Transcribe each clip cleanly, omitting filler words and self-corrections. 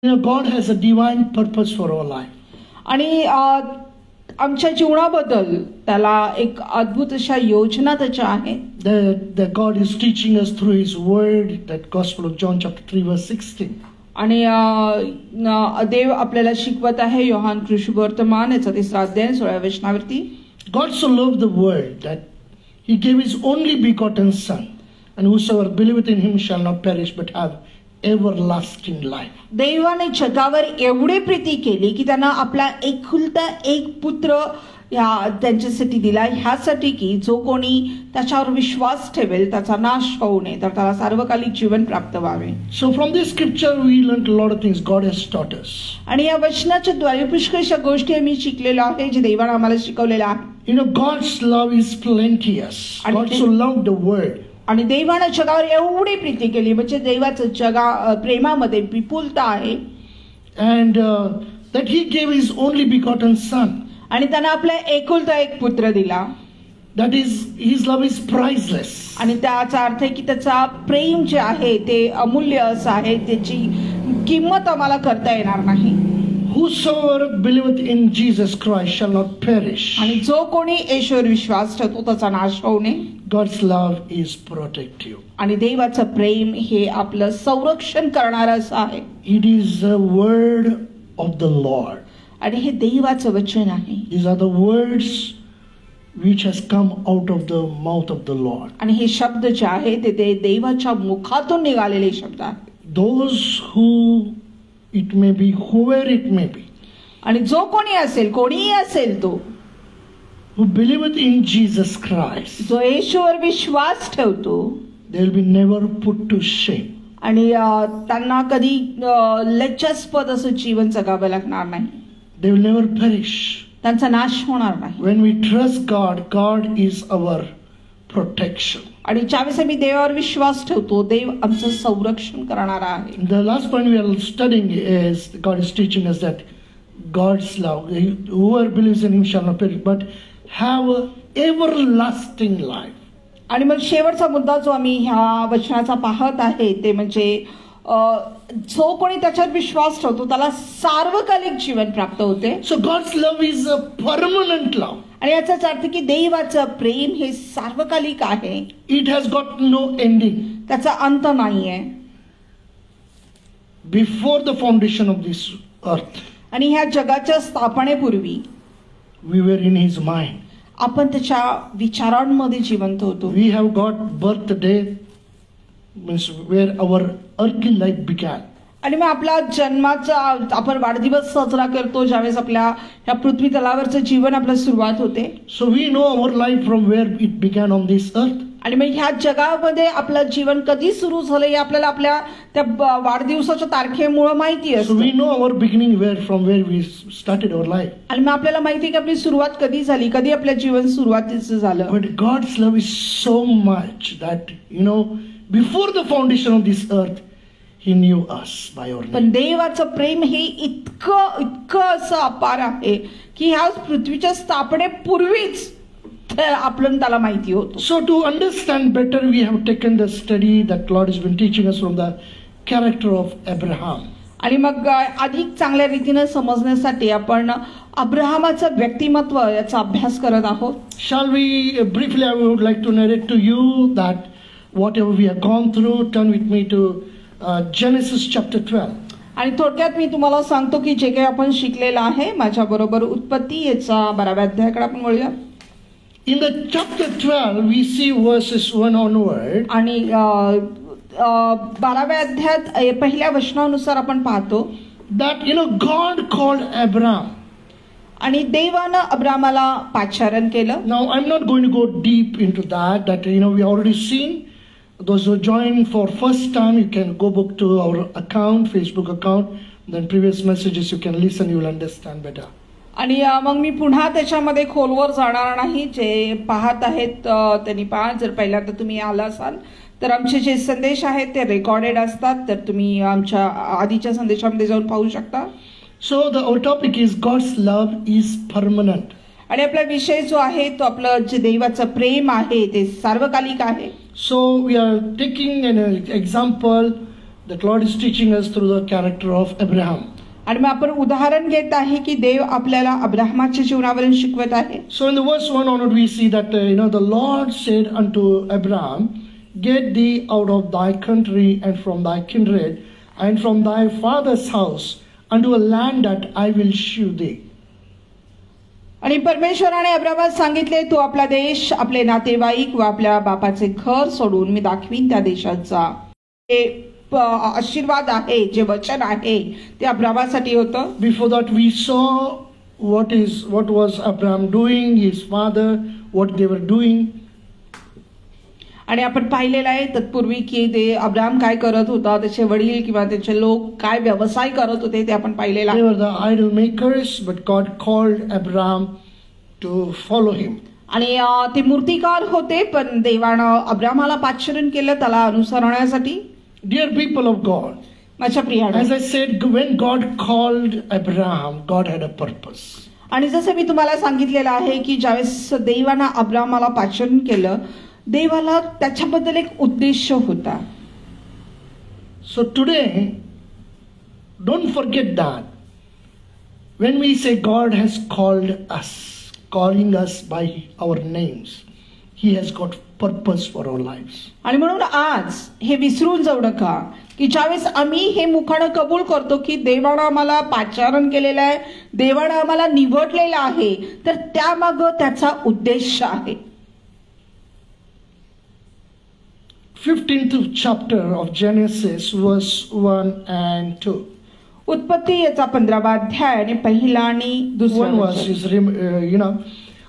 God has a divine purpose for our life. आणि आमच्या जीवनाबद्दल त्याला एक अद्भुत अशा योजना त्याच्या आहेत. That God is teaching us through His Word, that Gospel of John chapter 3 verse 16. आणि देव आपल्याला शिकवत आहे योहान कृष्णवर्तमान याचा 3रा अध्याय 16व्या वचनावरती. God so loved the world that He gave His only begotten Son, and whosoever believeth in Him shall not perish but have everlasting life. देवाने जगावर एवढी प्रीती केली की त्यांना आपला एकुलता एक पुत्र त्यांच्यासाठी दिला, ह्यासाठी की जो कोणी त्याच्यावर विश्वास ठेवेल त्याचा नाश होऊ नये तर त्याला सार्वकालिक जीवन प्राप्त व्हावे. So from this scripture we learned a lot of things God has taught us. आणि या वचनाच्या द्वारे पुष्कळशा गोष्टी आम्ही शिकलेलो आहे जे देवाने आम्हाला शिकवलेल्या आहे. God's love is plenteous. God so loved the world. आणि देवाने जगावर एवढी प्रीती केली म्हणजे देवाचं जगा प्रेमामध्ये विपुलता आहे. And that He gave His only begotten Son. आणि त्यांना आपला एकुलता एक पुत्र दिला. That is, His love is priceless. आणि त्याचा अर्थ आहे की त्याचा प्रेम जे आहे ते अमूल्य असं आहे, त्याची किंमत आम्हाला करता येणार नाही. Whosoever believeth in Jesus Christ shall not perish. आणि जो कोणी येशूवर विश्वास ठेवतो त्याचा नाश होऊ नये. God's love is protective. आणि देवाचं प्रेम हे आपलं संरक्षण करणारं असं आहे. It is the word of the Lord. आणि हे देवाचं वचन आहे. These are the words which has come out of the mouth of the Lord. आणि हे शब्द जे आहे ते देवाच्या मुखातून निघालेले शब्द आहेत. Those who it may be, whoever it may be, आणि जो कोणी असेल, कोणीही असेल तो, who believeth in Jesus Christ, जो येशूवर विश्वास ठेवतो, they will be never put to shame. आणि त्यांना कधी लज्जास्पद असं जीवन जगावं लागणार नाही. They will never perish. त्यांचा नाश होणार नाही. When we trust God, God is our protection. आणि ज्यावेळेस आम्ही देवावर विश्वास ठेवतो देव आमचं संरक्षण करणारा आहे. The last point we are studying is God is teaching us that God's love, whoever believes in Him shall not perish but have everlasting life. आणि मग शेवटचा मुद्दा जो आम्ही ह्या वचनाचा पाहत आहे ते म्हणजे जो कोणी त्याच्यावर विश्वास ठेवतो त्याला सार्वकालिक जीवन प्राप्त होते. So God's love is a permanent love. आणि याचाच अर्थ की देवाचं प्रेम हे सार्वकालिक आहे. It has got no ending. त्याचा अंत नाहीये. Before the foundation of this earth, आणि ह्या जगाच्या स्थापनेपूर्वी we were in His mind. आपण त्याच्या विचारांमध्ये जिवंत होतो. We have got birthday, means where our earthly life began. आणि मग आपला जन्माचा आपण वाढदिवस साजरा करतो ज्यावेळेस आपल्या ह्या पृथ्वी तलावरचं जीवन आपलं सुरुवात होते. So we know our life from where it began on this earth. आणि मग ह्या जगामध्ये आपलं जीवन कधी सुरू झालं हे आपल्याला आपल्या त्या वाढदिवसाच्या तारखेमुळे माहिती असतं. So we know our beginning from where we started our life. आणि मग आपल्याला माहिती आहे की आपली सुरुवात कधी झाली, कधी आपलं जीवन सुरुवातीचं झालं. But God's love is so much that before the foundation of this earth He knew us by our name. पण देवाचं प्रेम हे इतकं असं अपार आहे की ह्या पृथ्वीच्या स्थापनेपूर्वीच आपल्याला त्याला माहिती होतं. So to understand better we have taken the study that Lord has been teaching us from the character of Abraham. आणि मग अधिक चांगल्या रीतीने समजण्यासाठी आपण अब्राहमाचं व्यक्तिमत्व याचा अभ्यास करत आहोत. Shall we briefly, I would like to narrate to you that whatever we have gone through, turn with me to Genesis chapter 12. आणि थोडक्यात मी तुम्हाला सांगतो की जे काही आपण शिकलेलं आहे माझ्या बरोबर उत्पत्ती याचा 12व्या अध्यायाकडे आपण वळूया. In the chapter 12 we see verses 1 onward. आणि 12व्या अध्यायात पहिल्या वचनानुसार आपण पाहतो that God called Abraham. आणि देवानं अब्रामाला पाचारण केलं. Now I'm not going to go deep into that we already seen. Those who join for first time, you can go back to our account, Facebook account, then previous messages you can listen, you will understand better. आणि मग मी पुन्हा त्याच्यामध्ये खोलवर जाणार नाही. जे पाहत आहेत त्यांनी पहा. जर पहिल्यांदा तुम्ही आला असाल तर आमचे जे संदेश आहेत ते रेकॉर्डेड असतात, तर तुम्ही आमच्या आधीच्या संदेशामध्ये जाऊन पाहू शकता. So our topic is God's love is permanent. आणि आपला विषय जो आहे तो आपलं जे देवाचं प्रेम आहे ते सार्वकालिक आहे. So we are taking an example that Lord is teaching us through the character of Abraham. आणि मग आपण उदाहरण घेत आहे की देव आपल्याला अब्राहमाच्या जीवनावरून शिकवत आहे. So in the verse 1 onward we see that the Lord said unto Abraham, get thee out of thy country and from thy kindred and from thy father's house unto a land that I will shew thee. आणि परमेश्वराने अब्राहमास सांगितले, तू आपला देश, आपले नातेवाईक व आपल्या बापाचे घर सोडून मी दाखवीन त्या देशात जा. हे आशीर्वाद आहे, जे वचन आहे ते अब्राहमासाठी होतं. Before that we saw what was Abraham doing, his father, what they were doing. आणि आपण पाहिलेलं आहे तत्पूर्वी की ते अब्राहम काय करत होता, त्याचे वडील किंवा त्याचे लोक काय व्यवसाय करत होते ते आपण पाहिलेलं आहे. They were the idol makers, but God called Abraham to follow him. आणि ते मूर्तिकार होते, पण देवानं अब्राहमाला पाचारण केलं त्याला अनुसरण्यासाठी. Dear people of God, माझ्या प्रियाने, as I said, when God called Abraham, God had a purpose. आणि जसं मी तुम्हाला सांगितलेलं आहे की ज्यावेळेस देवानं अब्राहमाला पाचारण केलं, देवाला त्याच्याबद्दल एक उद्देश होता. So today, don't forget that when we say God has called us, calling us by our names, He has got purpose for our lives. आणि म्हणून आज हे विसरून जाऊ नका की ज्यावेळेस आम्ही हे मुखानं कबूल करतो की देवानं आम्हाला पाचारण केलेलं आहे, देवानं आम्हाला निवडलेलं आहे, तर त्यामागं त्याचा उद्देश आहे. 15th chapter of Genesis, verse 1 and 2. उत्पत्ती याचा 15वा अध्याय आणि पहिला आणि दुसरा One verse is,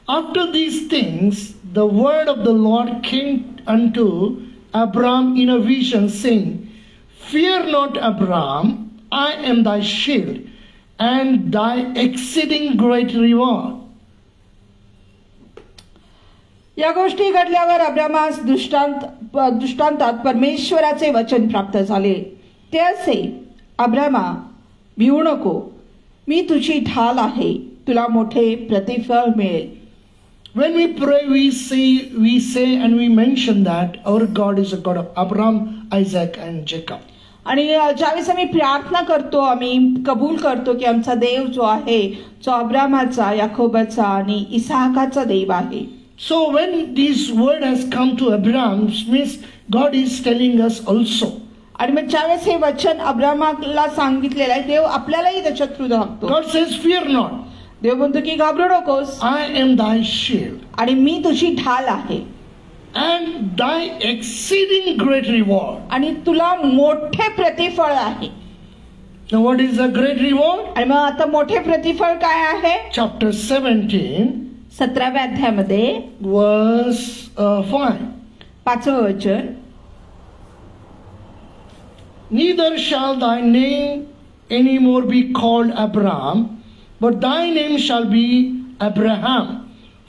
after these things, the word of the Lord came unto Abram in a vision, saying, fear not, Abram, I am thy shield and thy exceeding great reward. या गोष्टी घडल्यावर अब्रामास दृष्टांतात परमेश्वराचे वचन प्राप्त झाले. ते असे, अब्रामा, भिवू नको, मी तुझी ढाल आहे, तुला मोठे प्रतिफळ मिळेल. When we pray, we say and we mention that our God is a God of Abraham, Isaac and Jacob. आणि ज्यावेळेस आम्ही प्रार्थना करतो, आम्ही कबूल करतो की आमचा देव जो आहे तो अब्रामाचा, याकोबाचा आणि इसाहाकाचा देव आहे. So when this word has come to Abraham, means God is telling us also. आणि मग ज्यावेळेस हे वचन अब्रामाला सांगितलेलं आहे, देव आपल्यालाही त्याच्या थ्रू दाखवतो. God says, fear not. देव म्हणतो की घाबरू नकोस, I am thy shield आणि मी तुझी ढाल आहे, and thy exceeding great reward. आणि तुला मोठे प्रतिफळ आहे. Now what is the great reward? आणि मग आता मोठे प्रतिफळ काय आहे? Chapter 17, 17व्या अध्यायामध्ये verse 5. 5वं वचन, Neither shall thy name any more be called Abraham, but thy name shall be Abraham,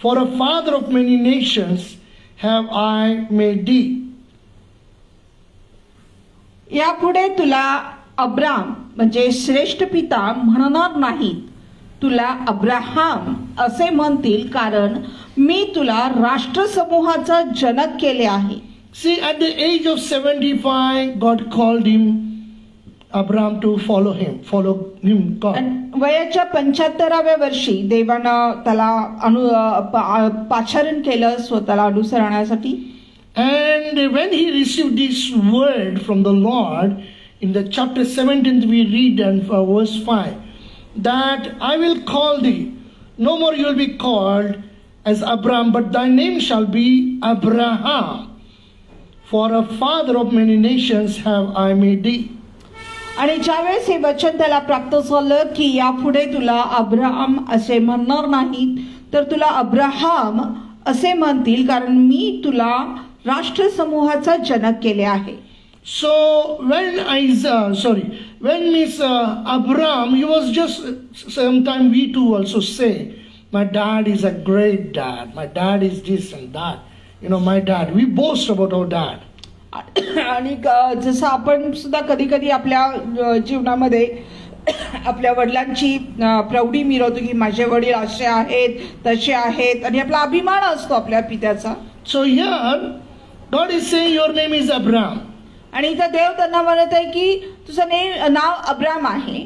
for a father of many nations have I made thee. यापुढे तुला अब्राम म्हणजे श्रेष्ठ पिता म्हणणार नाहीत, तुला अब्राहाम असे म्हणतील, कारण मी तुला राष्ट्रसमूहाचा जनक केले आहे. See, at the age of 75, God called him, Abraham, to follow him, God. वयाच्या 75व्या वर्षी देवानं त्याला पाचारण केलं स्वतःला अनुसरण्यासाठी. And when he received this word from the Lord, in the chapter 17 we read and verse 5, that I will call thee, no more you will be called as Abraham, but thy name shall be Abraham, for a father of many nations have I made thee. आणि ज्यावेळेस हे वचन त्याला प्राप्त झालं की यापुढे तुला अब्राहम असे म्हणणार नाहीत, तर तुला अब्राहाम असे म्हणतील, कारण मी तुला राष्ट्रसमूहाचा जनक केले आहे. So when Abraham, he was just, sometimes we too also say, my dad is a great dad, my dad is this and that, my dad, we boast about our dad. आणि जसं आपण सुद्धा कधी कधी आपल्या जीवनामध्ये आपल्या वडिलांची प्रौढी मिरवतो की माझे वडील असे आहेत तसे आहेत, आणि आपला अभिमान असतो आपल्या पित्याचा. So here God is saying your name is Abraham. आणि इथं देव त्यांना म्हणत आहे की तुझं नाव अब्राम आहे.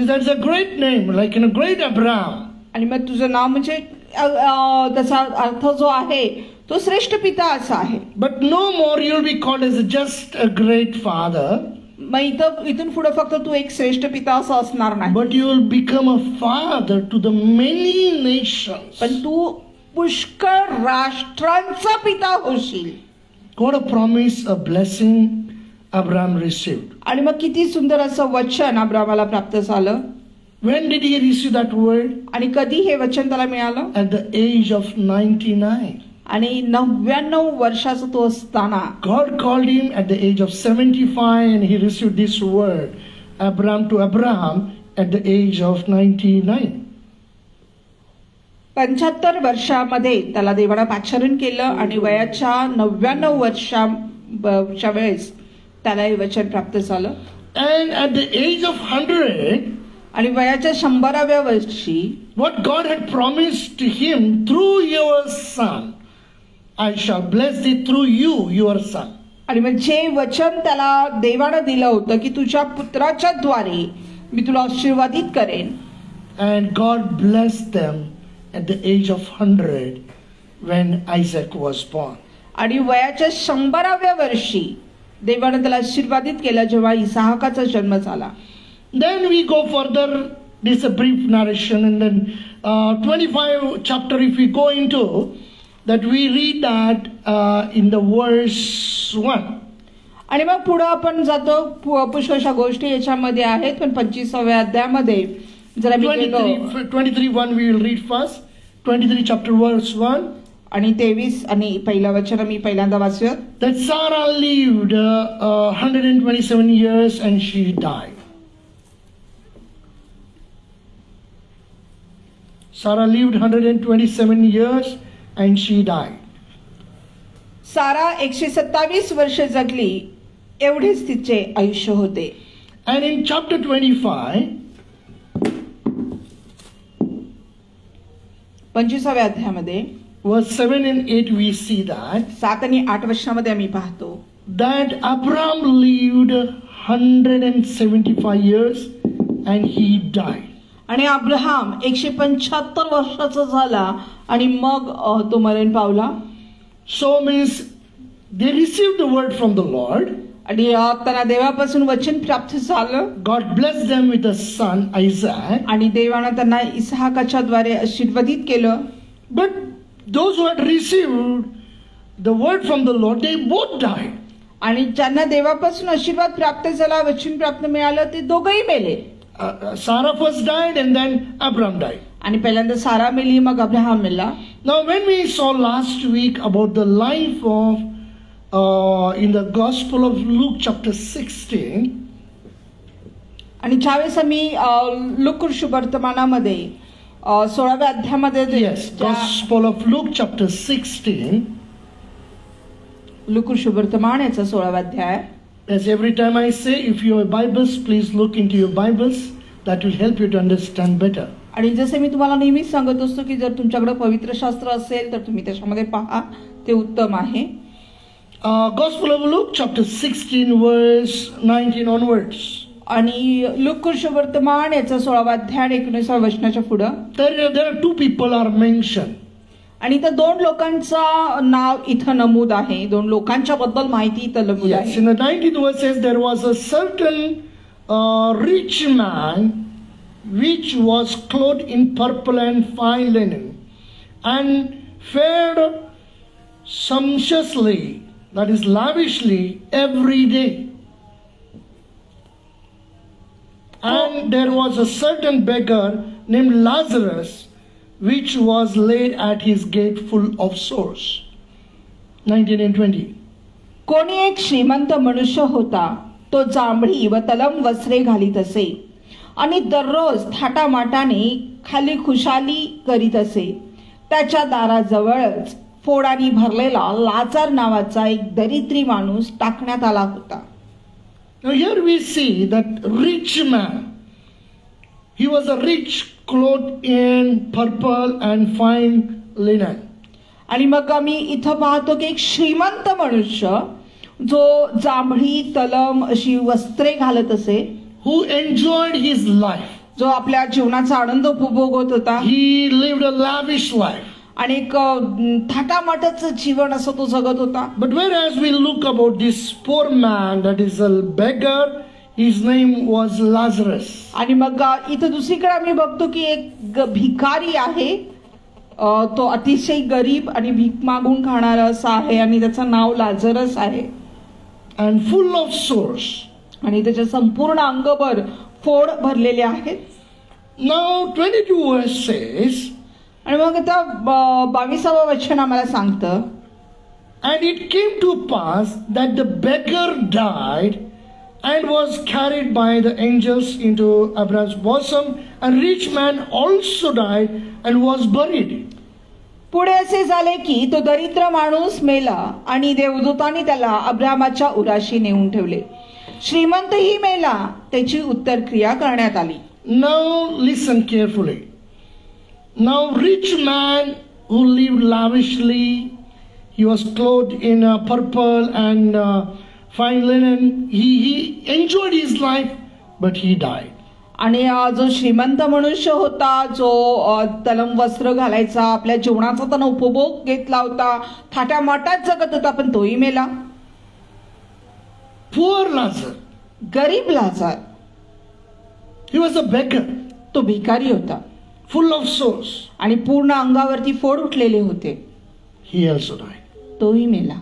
That's a great name, like great Abraham. आणि मग तुझं नाव म्हणजे त्याचा अर्थ जो आहे तो श्रेष्ठ पिता असा आहे. But no more you'll be called as just a great father. मग इथून पुढे फक्त तू एक श्रेष्ठ पिता असं असणार नाही, But you will become a father to the many nations. पण तू पुष्कळ राष्ट्रांचा पिता होशील. What a promise, a blessing Abraham received. आणि मग किती सुंदर असं वचन अब्रामाला प्राप्त झालं. When did he receive that word? आणि कधी हे वचन त्याला मिळालं? At the age of 99. आणि 99 वर्षाचा तो असताना God called him at the age of 75 and he received this word, Abraham at the age of 99. 75 वर्षामध्ये त्याला देवाने पाचारण केलं आणि वयाच्या 99 वर्षाच्या वेळेस त्याला हे वचन प्राप्त झालं. And at the age of 100, आणि वयाच्या 100व्या वर्षी what God had promised to him through your son, I shall bless thee through you, your son. आणि मग जे वचन त्याला देवाने दिलं होतं की तुझ्या पुत्राच्या द्वारे मी तुला आशीर्वादित करेन. And God blessed them at the age of 100 when Isaac was born. आणि वयाच्या 100व्या वर्षी देवाने त्याला आशीर्वादित केलं जेव्हा इसाहाकाचा जन्म झाला. Then we go further. This is a brief narration, and then 25 chapter if we go into that, we read that in the verse 1. आणि मग पुढे आपण जातो. पुष्कळशा गोष्टी याच्यामध्ये आहेत, पण 25व्या अध्यायामध्ये जरा 23:1 we will read first. 23 chapter verse 1. आणि 23 आणि पहिलं वचन मी पहिल्यांदा वाचूया. That Sarah lived 127 years and she died. Sarah lived 127 years and she died. सारा 127 वर्ष जगली, एवढेच तिचे आयुष्य होते. And in chapter 25, 25व्या अध्यायामध्ये verse 7 and 8 we see that 7 आणि 8 वर्षामध्ये आम्ही पाहतो that Abraham lived 175 years and he died. आणि अब्राहम 175 वर्षाचा झाला आणि मग तो मरण पावला. So means they received the word from the Lord. आणि त्यांना देवापासून वचन प्राप्त झालं. God blessed them with a son, Isaac. आणि देवाने त्यांना इसाहाकाच्या द्वारे आशीर्वादित केलं. But those who had received the word from the Lord, they both died. आणि ज्यांना देवापासून आशीर्वाद प्राप्त झाला, वचन प्राप्त मिळालं, ते दोघंही मेले. Sarah first died and then Abraham died. आणि पहिल्यांदा सारा मेली, मग अब्राहम मेला. Now when we saw last week about the life of in the Gospel of Luke chapter 16, आणि ज्यावेळेस आम्ही लूक वर्तमानामध्ये 16व्या अध्यायामध्ये yes, Gospel of Luke chapter 16, Luke वर्तमान याचा 16वा अध्याय. as every time I say, if you have Bibles, please look into your Bibles. That will help you to understand better. आणि जसे मी तुम्हाला नेहमीच सांगत असतो की जर तुमच्याकडे पवित्र शास्त्र असेल तर तुम्ही त्याच्यामध्ये पहा, ते उत्तम आहे. Gospel of Luke chapter 16 verse 19 onwards. आणि लूक वर्तमान याचा 16वा अध्याय 19व्या वचनाच्या पुढे There are two people are mentioned. आणि इथं 2 लोकांचं नाव इथं नमूद आहे. 2 लोकांच्या बद्दल माहिती इथं नमूद Yes, आहे. in the 19th verse says there was a certain rich man which was clothed in purple and fine linen and fared sumptuously, that is lavishly, every day. And there was a certain beggar named Lazarus which was laid at his gate full of sores. 19 and 20. कोणी एक श्रीमंत मनुष्य होता, तो जांभळी व तलम वस्त्रे घालीत असे आणि दररोज थाटामाटाने खाली खुशाली करीत असे. त्याच्या दाराजवळच फोडानी भरलेला लाजार नावाचा एक दरिद्री माणूस टाकण्यात आला होता. Now here we see that rich man, he was a rich, clothed in purple and fine linen. आणि मग आम्ही इथं पाहतो की एक श्रीमंत मनुष्य जो जांभळी तलम अशी वस्त्रे घालत असे, who enjoyed his life. जो आपल्या जीवनाचा आनंद उपभोगत होता He lived a lavish life. आणि एक थाटामाटाचं जीवन असं तो जगत होता. But whereas we look about this poor man, that is a beggar, his name was Lazarus. आणि मग इथं दुसरीकडे आम्ही बघतो की एक भिकारी आहे, तो अतिशय गरीब आणि भीक मागून खाणारा असा आहे आणि त्याचं नाव लाजरस आहे. And full of sores. आणि त्याच्या संपूर्ण अंगभर फोड भरलेले आहेत. Now 22 verse says, आणि मग आता 22वं वचन आम्हाला सांगतं, and it came to pass that the beggar died and was carried by the angels into Abraham's bosom, and rich man also died and was buried. पुढे असे झाले की तो दरिद्र माणूस मेला आणि देवदूतांनी त्याला अब्राहमाच्या उराशी नेऊन ठेवले. श्रीमंतही मेला, त्याची उत्तरक्रिया करण्यात आली. Now listen carefully. Now rich man who lived lavishly, he was clothed in purple and fine linen. He enjoyed his life, but he died. आणि जो श्रीमंत मनुष्य होता, जो तलम वस्त्र घालायचा, आपल्या जीवनाचा त्यानं उपभोग घेतला होता, थाटामाटात जगत होता, पण तोही मेला. Poor Lazarus. गरीब Lazar, He was a beggar, तो भिकारी होता full of sores. आणि पूर्ण अंगावरती फोड उठलेले होते, He also died. तोही मेला.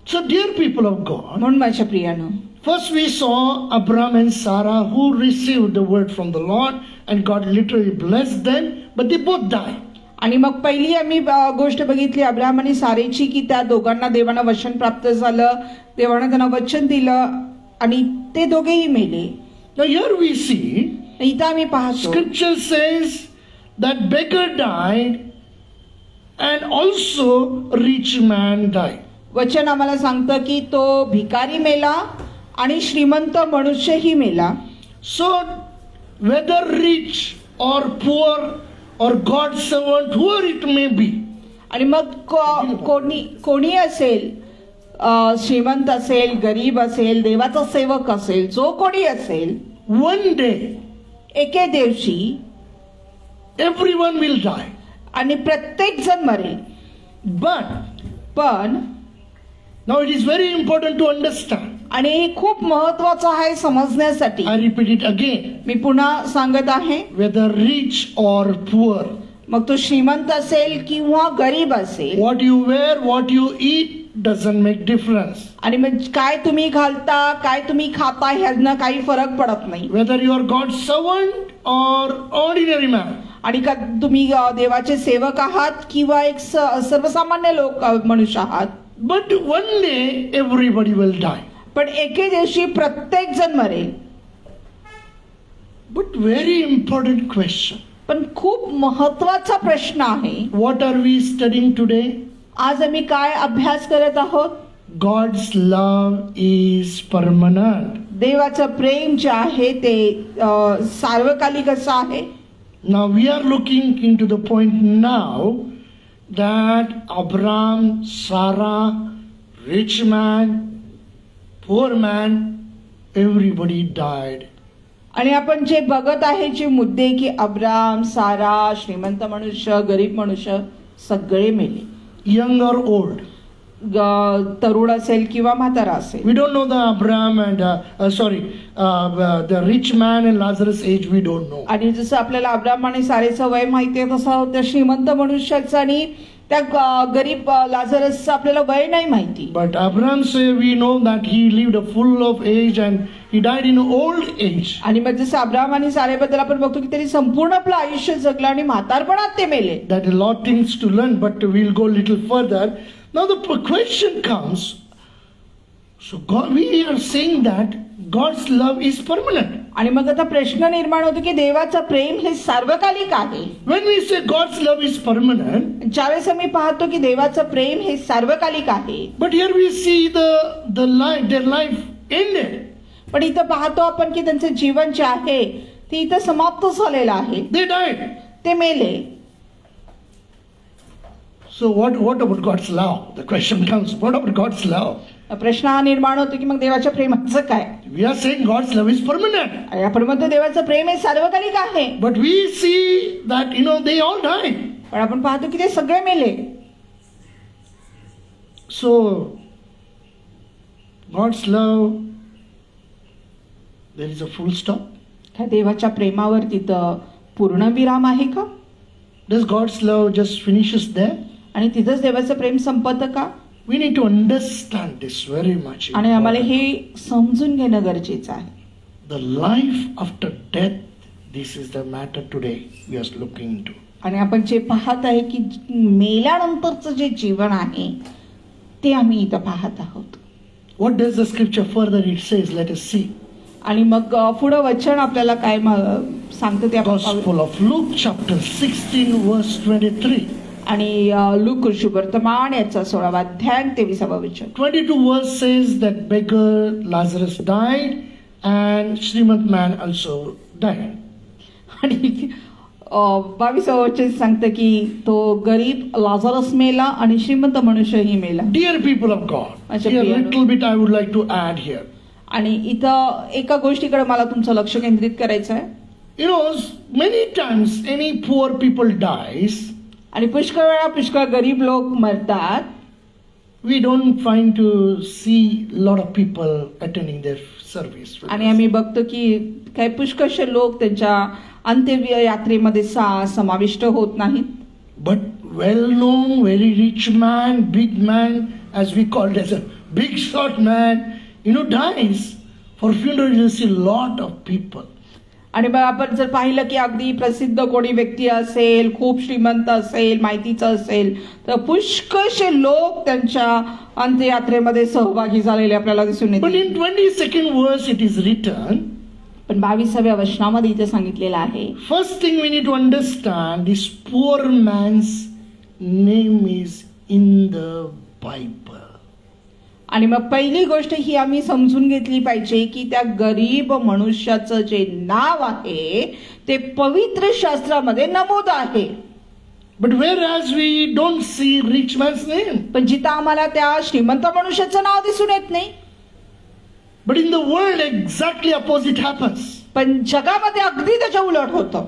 So dear people of God, म्हणून माझ्या प्रियानं, first we saw Abraham and Sarah who received the word from the Lord and God literally blessed them, but they both died. आणि मग पहिली आम्ही गोष्ट बघितली अब्राहम आणि सारेची, की त्या दोघांना देवानं वचन प्राप्त झालं, देवानं त्यांना वचन दिलं आणि ते दोघेही मेले. Now here we see, इथं आम्ही पाहतो scripture says that beggar died and also rich man died. वचन आम्हाला सांगतं की तो भिकारी मेला आणि श्रीमंत मनुष्यही मेला. So whether rich or poor or God's servant, whoever it may be, आणि मग कोणी असेल, श्रीमंत असेल, गरीब असेल, देवाचा सेवक असेल, जो कोणी असेल, one day एके दिवशी everyone will die. आणि प्रत्येक जण मरेल. But पण now it is very important to understand. आणि हे खूप महत्वाचं आहे समजण्यासाठी. I repeat it again. मी पुन्हा सांगत आहे, Whether rich or poor, मग तो श्रीमंत असेल किंवा गरीब असेल, what you wear, what you eat doesn't make difference. आणि मग काय तुम्ही घालता, काय तुम्ही खाता, ह्यानं काही फरक पडत नाही. Whether you are God's servant or ordinary man. आणि का तुम्ही देवाचे सेवक आहात किंवा एक सर्वसामान्य लोक मनुष्य आहात. But one day everybody will die. पण एके दिवशी प्रत्येक जण मरेल. But very important question. पण खूप महत्वाचा प्रश्न आहे. What are we studying today? आज आम्ही काय अभ्यास करत आहोत? God's love is permanent. देवाचं प्रेम जे आहे ते सार्वकालिक असं आहे. Now we are looking into the point now that Abraham, Sarah, rich man, poor man, everybody died. आणि आपण जे बघत आहे जे मुद्दे, की अब्राम, सारा, श्रीमंत मनुष्य, गरीब मनुष्य सगळे मेले. Young or old. तरुण असेल किंवा म्हातारा असेल. We don't know the Abraham and the rich man and Lazarus age we don't know. आणि जसं आपल्याला अब्राम आणि सारेचं वय माहिती आहे, तसं त्या श्रीमंत मनुष्याचं आणि त्या गरीब लाजरसचं आपल्याला वय नाही माहिती. But Abraham say we know that he lived a full of age and he died in old age. आणि मग जसं अब्राम आणि सारेबद्दल आपण बघतो की त्यांनी संपूर्ण आपलं आयुष्य जगलं आणि म्हातारपणात ते मेले. That a lot things to learn, but we'll go a little further. Now the question comes, so God, we are saying that God's love is permanent. आणि मग आता प्रश्न निर्माण होतो की देवाचं प्रेम हे सार्वकालिक आहे. When we say God's love is permanent, ज्यावेळेस आम्ही पाहतो की देवाचं प्रेम हे सार्वकालिक आहे, but here we see their life ended. पण इथं पाहतो आपण की त्यांचं जीवन जे आहे ते इथं समाप्त झालेलं आहे. They died. ते मेले. So what about God's love? The question comes, what about God's love? प्रश्न हा निर्माण होतो की मग देवाच्या प्रेमाचं काय? We are saying God's love is permanent. आणि आपण म्हणतो देवाचं प्रेम हे सार्वकालिक आहे, But we see that, they all died. पण आपण पाहतो की ते सगळे मेले. So, God's love, there is a full stop. त्या देवाच्या प्रेमावर तिथं पूर्णविराम आहे का? Does God's love just finishes there? आणि तिथंच देवाचं प्रेम संपतं का? We need to understand this very much. आणि आम्हाला हे समजून घेणं गरजेचं आहे. The life after death, this is the matter today we are looking into. आणि आपण जे पाहत आहे की मेल्यानंतरचं जे जीवन आहे ते आम्ही इथं पाहत आहोत. What does the scripture further it says? Let us see. आणि मग पुढं वचन आपल्याला काय सांगतं ते आपण पाहूया. Gospel of Luke chapter 16 verse 23. आणि लूक शुभवर्तमान याचा 16वा अध्याय 23वा वचन. 22 verse says that beggar Lazarus died and श्रीमंत man also died. आणि 22वा वचन सांगतं की तो गरीब लाझरस मेला आणि श्रीमंत मनुष्यही मेला. Dear people of God, अच्छा, here a प्रिय little bit I would like to add here. आणि इथं एका गोष्टीकडे मला तुमचं लक्ष केंद्रित करायचं आहे. Many times any poor people dies. आणि पुष्कळ वेळा पुष्कळ गरीब लोक मरतात. We don't find to see lot of people attending their service. आणि आम्ही बघतो की काही पुष्कळशे लोक त्यांच्या अंत्यविधी यात्रेमध्ये समाविष्ट होत नाहीत. But well-known, very rich man, big man, as we call it as a big shot man, dies. For funeral you see lot of people. आणि मग आपण जर पाहिलं की अगदी प्रसिद्ध कोणी व्यक्ती असेल, खूप श्रीमंत असेल, माहितीचं असेल, तर पुष्कळशे लोक त्यांच्या अंत्ययात्रेमध्ये सहभागी झालेले आपल्याला दिसून But येते. in 22nd verse it is written. पण 22व्या वचनामध्ये इथे सांगितलेलं आहे. First thing we need to understand, this poor man's name is in the Bible. आणि मग पहिली गोष्ट ही आम्ही समजून घेतली पाहिजे की त्या गरीब मनुष्याचं जे नाव आहे ते पवित्र शास्त्रामध्ये नमूद आहे. But whereas we don't see rich man's name. पण जिथं आम्हाला त्या श्रीमंत मनुष्याचं नाव दिसून येत नाही. But in the world exactly opposite happens. पण जगामध्ये अगदी त्याच्या उलट होतं.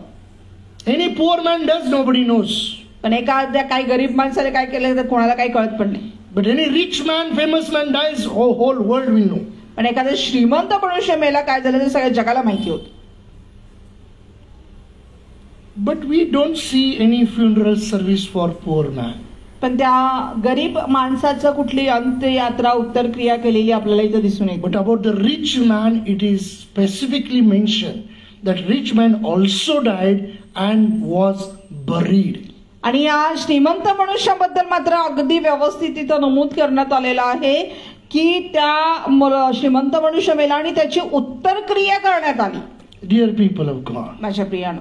Any poor man does, nobody knows. पण एखाद्या काही गरीब माणसाने काय केलं तर कोणाला काही कळत पण नाही. But any rich man, famous man dies, whole world will know. पण एखादा श्रीमंत मनुष्य मेला काय झालं तर सगळ्या जगाला माहिती होतं. But we don't see any funeral service for poor man. पण त्या गरीब माणसाचं कुठली अंत्ययात्रा उत्तर क्रिया केलेली आपल्याला इथं दिसून येते. But about the rich man, it is specifically mentioned that rich man also died and was buried. आणि या श्रीमंत मनुष्याबद्दल मात्र अगदी व्यवस्थित इथं नमूद करण्यात आलेलं आहे की त्या श्रीमंत मनुष्य मेला आणि त्याची उत्तर क्रिया करण्यात आली. Dear people of God, माझ्या प्रियानं,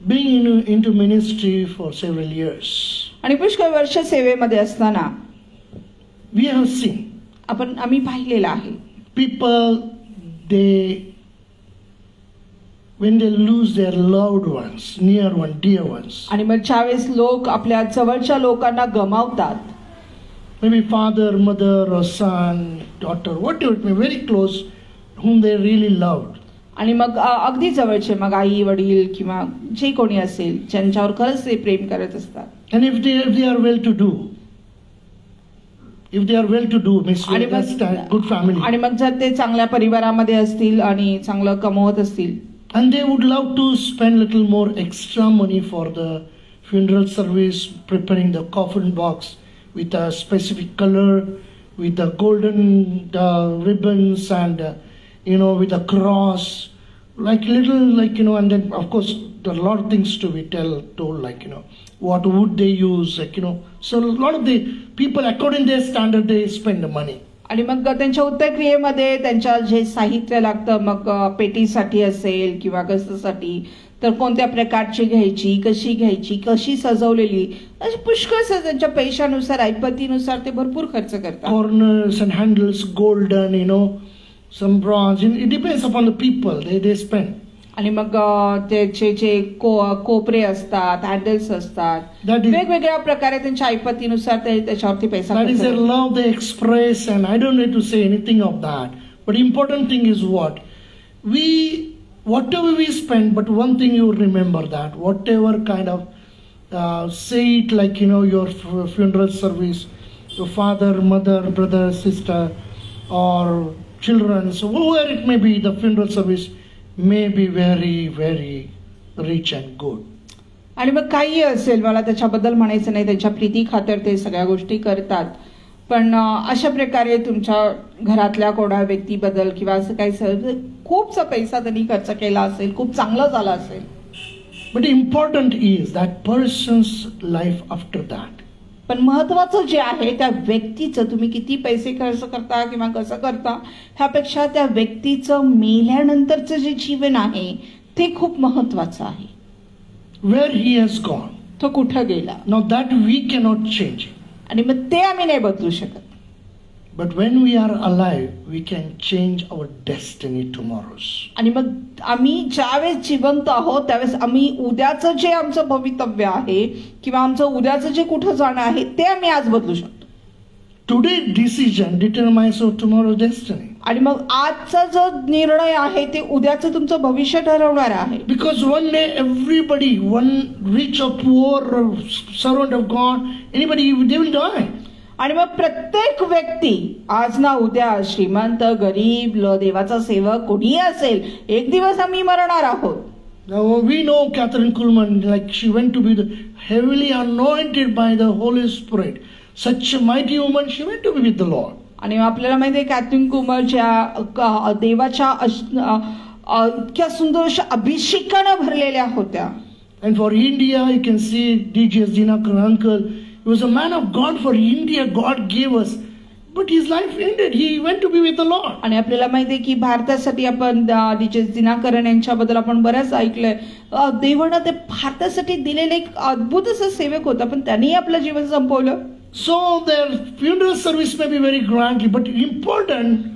being into ministry for several years, आणि पुष्कळ वर्ष सेवेमध्ये असताना we have seen आम्ही पाहिलेलं आहे people, when they lose their loved ones, near one, dear ones. आणि मग ज्यावेळेस लोक आपल्या जवळच्या लोकांना गमावतात, maybe father, mother or son, daughter, whatever it may, very close, whom they really loved. आणि मग अगदी जवळचे मग आई वडील किंवा जे कोणी असेल ज्यांच्यावर खरंच ते प्रेम करत असतात. And if they are well to do, means that's a good family. आणि मग जर ते चांगल्या परिवारामध्ये असतील आणि चांगलं कमवत असतील, and they would love to spend little more extra money for the funeral service, preparing the coffin box with a specific color, with the golden ribbons and with a cross, and then of course there are a lot of things to be told, what would they use, so a lot of the people according to their standard they spend the money. आणि मग त्यांच्या उत्तर क्रियेमध्ये त्यांच्या जे साहित्य लागतं, मग पेटीसाठी असेल किंवा कशासाठी, तर कोणत्या प्रकारची घ्यायची, कशी सजवलेली, अशी पुष्कळ त्यांच्या पैशानुसार ऐपतीनुसार ते भरपूर खर्च करतात. Corners and handles golden, some bronze, it depends upon the people they spend. आणि मग त्याचे जे कोपरे असतात, हँडल्स असतात, That is- वेगवेगळ्या प्रकारे त्यांच्या ऐपतीनुसार ते त्याच्यावरती पैसा That is खर्च their करतात. love they express, and I don't need to say anything of that. But important thing is what? Whatever we spend, but one thing you remember that, whatever kind of, say it like, your funeral service, your father, mother, brother, sister, or children, so whoever it may be, the funeral service may be very, very rich and good. आणि मग काही असेल, मला त्याच्याबद्दल म्हणायचं नाही, त्यांच्या प्रीती खातर ते सगळ्या गोष्टी करतात. पण अशा प्रकारे तुमच्या घरातल्या कोणा व्यक्तीबद्दल किंवा असं काही खूपसा पैसा त्यांनी खर्च केला असेल, खूप चांगलं झालं असेल. But important is that person's life after that. पण महत्वाचं जे आहे त्या व्यक्तीचं, तुम्ही किती पैसे खर्च करता किंवा कसं करता ह्यापेक्षा त्या व्यक्तीचं मेल्यानंतरचं जे जीवन आहे ते खूप महत्वाचं आहे. Where he has gone. तो कुठं गेला, Now that we cannot change. आणि मग ते आम्ही नाही बदलू शकत. But when we are alive, we can change our destiny tomorrows. आणि मग आम्ही ज्यावेळेस जिवंत आहोत त्यावेळेस आम्ही उद्याचं जे आमचं भवितव्य आहे किंवा आमचं उद्याचं जे कुठं जाणं आहे ते आम्ही आज बदलू शकतो. Today's decision determines our tomorrow's destiny. आणि मग आजचा जो निर्णय आहे ते उद्याचं तुमचं भविष्य ठरवणार आहे. Because one day everybody, one rich or poor, or servant of God, anybody, they will die. आणि मग प्रत्येक व्यक्ती आज ना उद्या, श्रीमंत, गरीब, देवाचा सेवक, कोणीही असेल, एक दिवस आम्ही मरणार आहोत. Now we know Catherine Kuhlman, like she went to be heavily anointed by the Holy Spirit. Such a mighty woman, she went to be with the Lord. आणि आपल्याला माहिती आहे कॅथरीन कुमर ज्या देवाच्या इतक्या सुंदर अशा अभिषेकानं भरलेल्या होत्या. And for India, you can see D.J.S. Dinakar uncle. He was a man of God for India. God gave us, but his life ended. He went to be with the Lord. आणि आपल्याला माहिती आहे की भारतासाठी आपण D.J. Dinakaran यांच्याबद्दल आपण बरंच ऐकलंय. देवानं ते भारतासाठी दिलेले एक अद्भुत असं सेवक होता, पण त्यांनी आपलं जीवन संपवलं. So their funeral service may be very grandly, but important,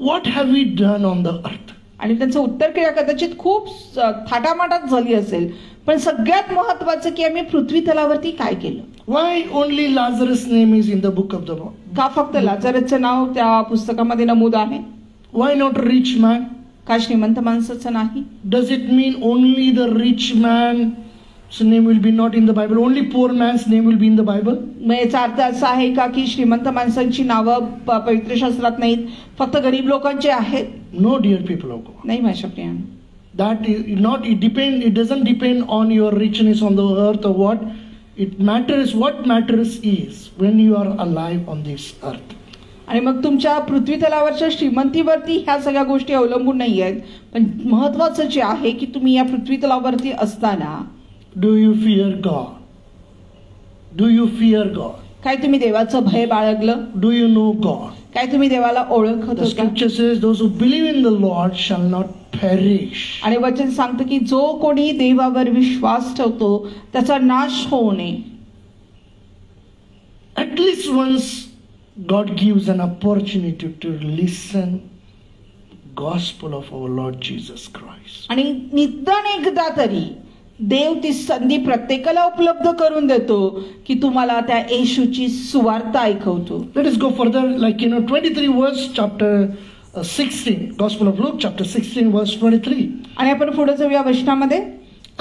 what have we done on the earth? आणि त्यांचं उत्तर क्रिया कदाचित खूप थाटामाटात झाली असेल, पण सगळ्यात महत्वाचं की आम्ही पृथ्वी तलावरती काय केलं. Why only Lazarus' name is in the book of the Lord? का फक्त लाजरसचं नाव त्या पुस्तकामध्ये नमूद आहे? Why not a rich man? का श्रीमंत माणसाचं नाही? Does it mean only the rich man's name will be not in the Bible? Only poor man's name will be in the Bible? मग याचा अर्थ असा आहे का की श्रीमंत माणसांची नावं पवित्र शास्त्रात नाहीत, फक्त गरीब लोकांची आहेत? No, dear people of God. नाही माझ्या प्रियानो. That is not, it doesn't depend on your richness on the earth or what. What matters is when you are alive on this earth. आणि मग तुमच्या पृथ्वी तलावरच्या श्रीमंतीवरती ह्या सगळ्या गोष्टी अवलंबून नाही आहेत, पण महत्वाचं जे आहे की तुम्ही या पृथ्वी तलावरती असताना Do you fear God? Do you fear God? काय तुम्ही देवाचं भय बाळगलं? Do you know God? काय तुम्ही देवाला ओळखत The होता? scripture says those who believe in the Lord shall not perish. आणि वचन सांगतं की जो कोणी देवावर विश्वास ठेवतो त्याचा नाश होऊ नये. At least once God gives an opportunity to listen gospel of our Lord Jesus Christ. आणि निदान एकदा तरी देव ती संधी प्रत्येकाला उपलब्ध करून देतो की तुम्हाला त्या येशूची सुवार्ता ऐकवतो. Let us go further, like 23 verse, chapter 16, Gospel of Luke, chapter 16, verse 23. आणि आपण पुढे जाऊया वचनामध्ये.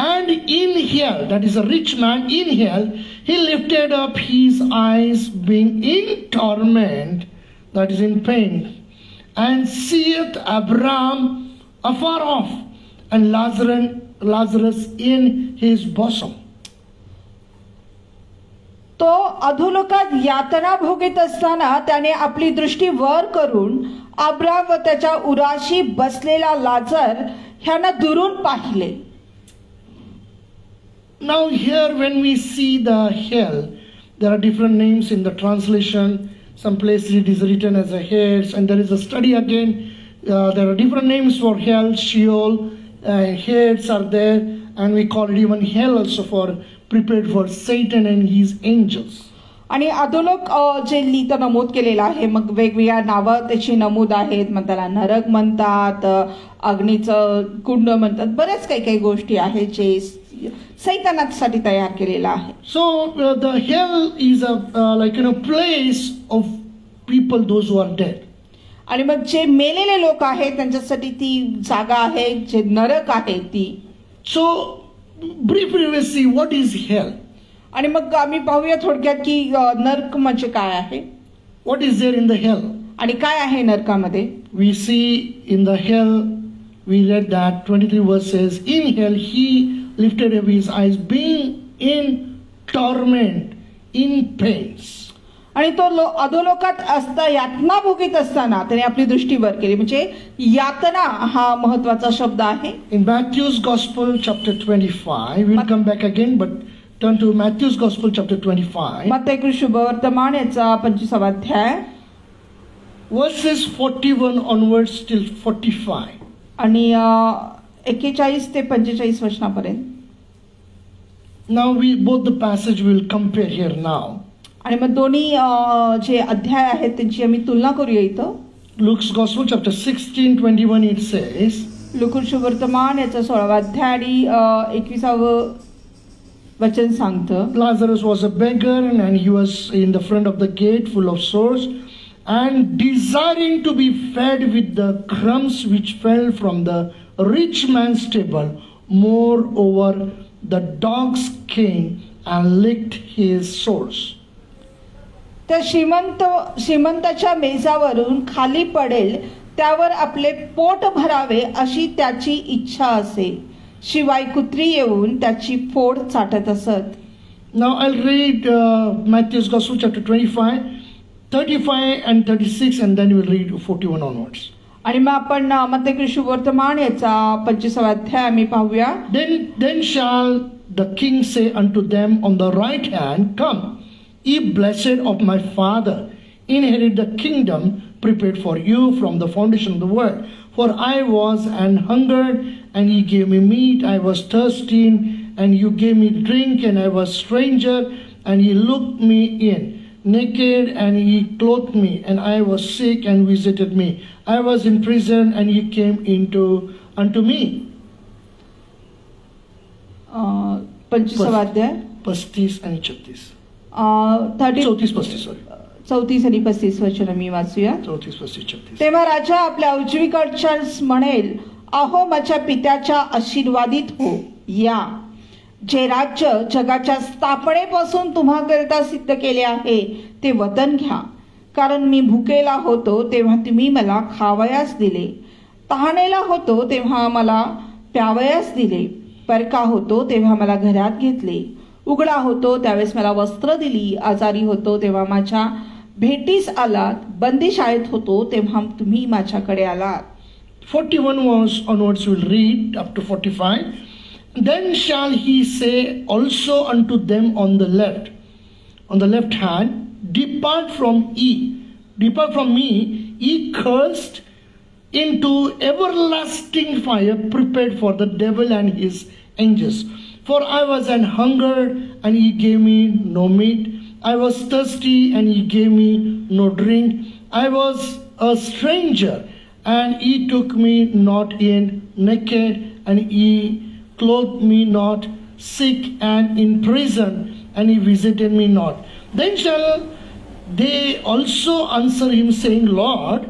And in hell, that is a rich man, in hell, he lifted up his eyes, being in torment, that is in pain, and seeth Abraham afar off, and Lazarus in his bosom. तो अधोलोकात यातना भोगीत असताना त्याने आपली दृष्टी वर करून Abram व त्याच्या उराशी बसलेला लाजर ह्यांना दुरून पाहिले. Now here when we see the hell, there are different names in the translation. Some places it is written as a Hades, and there is a study again. There are different names for hell, Sheol, Hades are there, and we call it even hell also, for prepared for Satan and his angels. आणि अधोलोक जे लिहितं नमूद केलेलं आहे, मग वेगवेगळ्या नावं त्याची नमूद आहेत. मग त्याला नरक म्हणतात, अग्नीचं कुंड म्हणतात, बऱ्याच काही काही गोष्टी आहेत जे सैतानासाठी तयार केलेलं आहे. So the hell is a place of people those who are dead. आणि मग जे मेलेले लोक आहेत त्यांच्यासाठी ती जागा आहे, जे नरक आहे ती. So briefly we see what is hell. आणि मग आम्ही पाहूया थोडक्यात की नरक म्हणजे काय आहे, What is there in the hell? आणि काय आहे नरकामध्ये. We see in the hell, we read that 23 verses, in hell he lifted up his eyes, being in torment, in pains. आणि तो अधोलोकात असता यातना भोगीत असताना त्याने आपली दृष्टी वर केली. म्हणजे यातना हा महत्वाचा शब्द आहे. In Matthew's Gospel chapter 25, we'll come back again, but turn to Matthew's Gospel chapter 25. मत्तई शुभवर्तमान याचा 25वा अध्याय Verses 41 onwards till 45. आणि 41 ते 45 वचनापर्यंत. Now both the passage will compare here now. आणि मग दोन्ही जे अध्याय आहेत त्यांची आम्ही तुलना करूया इथं. Luke's Gospel chapter 16:21 it says. लूका शुभवर्तमान याचा 16वा अध्याय आणि 21व वचन सांगतं. Lazarus was a beggar and he was in the front of the gate full of sores and desiring to be fed with the crumbs which fell from the rich man's table. Moreover, the dogs came and licked his sores. त्या श्रीमंताच्या मेजावरून खाली पडेल त्यावर आपले पोट भरावे अशी त्याची इच्छा असे, शिवाय कुत्री येऊन त्याची फोड चाटत असत. Now I'll read Matthew's Gospel chapter 25, 35 and 36 and then we'll read 41 onwards. आणि मग आपण मत्तई शुभवर्तमान याचा 25वा अध्याय आम्ही पाहूया. Then shall the king say unto them on the right hand, Come, ye blessed of my Father, inherit the kingdom prepared for you from the foundation of the world. For I was an hungered, and ye gave me meat. I was thirsty, and you gave me drink. And I was stranger, and ye looked me in. Naked, and ye clothed me. And I was sick, and visited me. I was in prison, and ye came unto me. 25वा अध्याय 35 आणि 36. 34 34 आणि 35 वचन मी वाचूया. 34, 35, 36. तेव्हा राजा आपल्या उजवीकडच्यास म्हणेल, अहो माझ्या पित्याच्या आशीर्वादित हो, या जे राज्य जगाच्या स्थापनेपासून तुम्हाकरिता सिद्ध केले आहे ते वतन घ्या. कारण मी भुकेला होतो तेव्हा तुम्ही मला खावयास दिले, तहानेला होतो तेव्हा मला प्यावयास दिले, परका होतो तेव्हा मला घरात घेतले, उघडा होतो त्यावेळेस मला वस्त्र दिली, आजारी होतो तेव्हा माझ्या भेटीस आलात, बंदीशाळेत होतो तेव्हा तुम्ही माझ्याकडे आलात. 41 onwards we'll read up to 45. Then shall he say also unto them on the left hand, Depart from me, ye cursed, into everlasting fire prepared for the devil and his angels. For I was an hungered, and ye gave me no meat. I was thirsty, and ye gave me no drink. I was a stranger, and ye took me not in. Naked, and ye clothed me not. Sick and in prison, and ye visited me not. Then shall they also answer him, saying, Lord,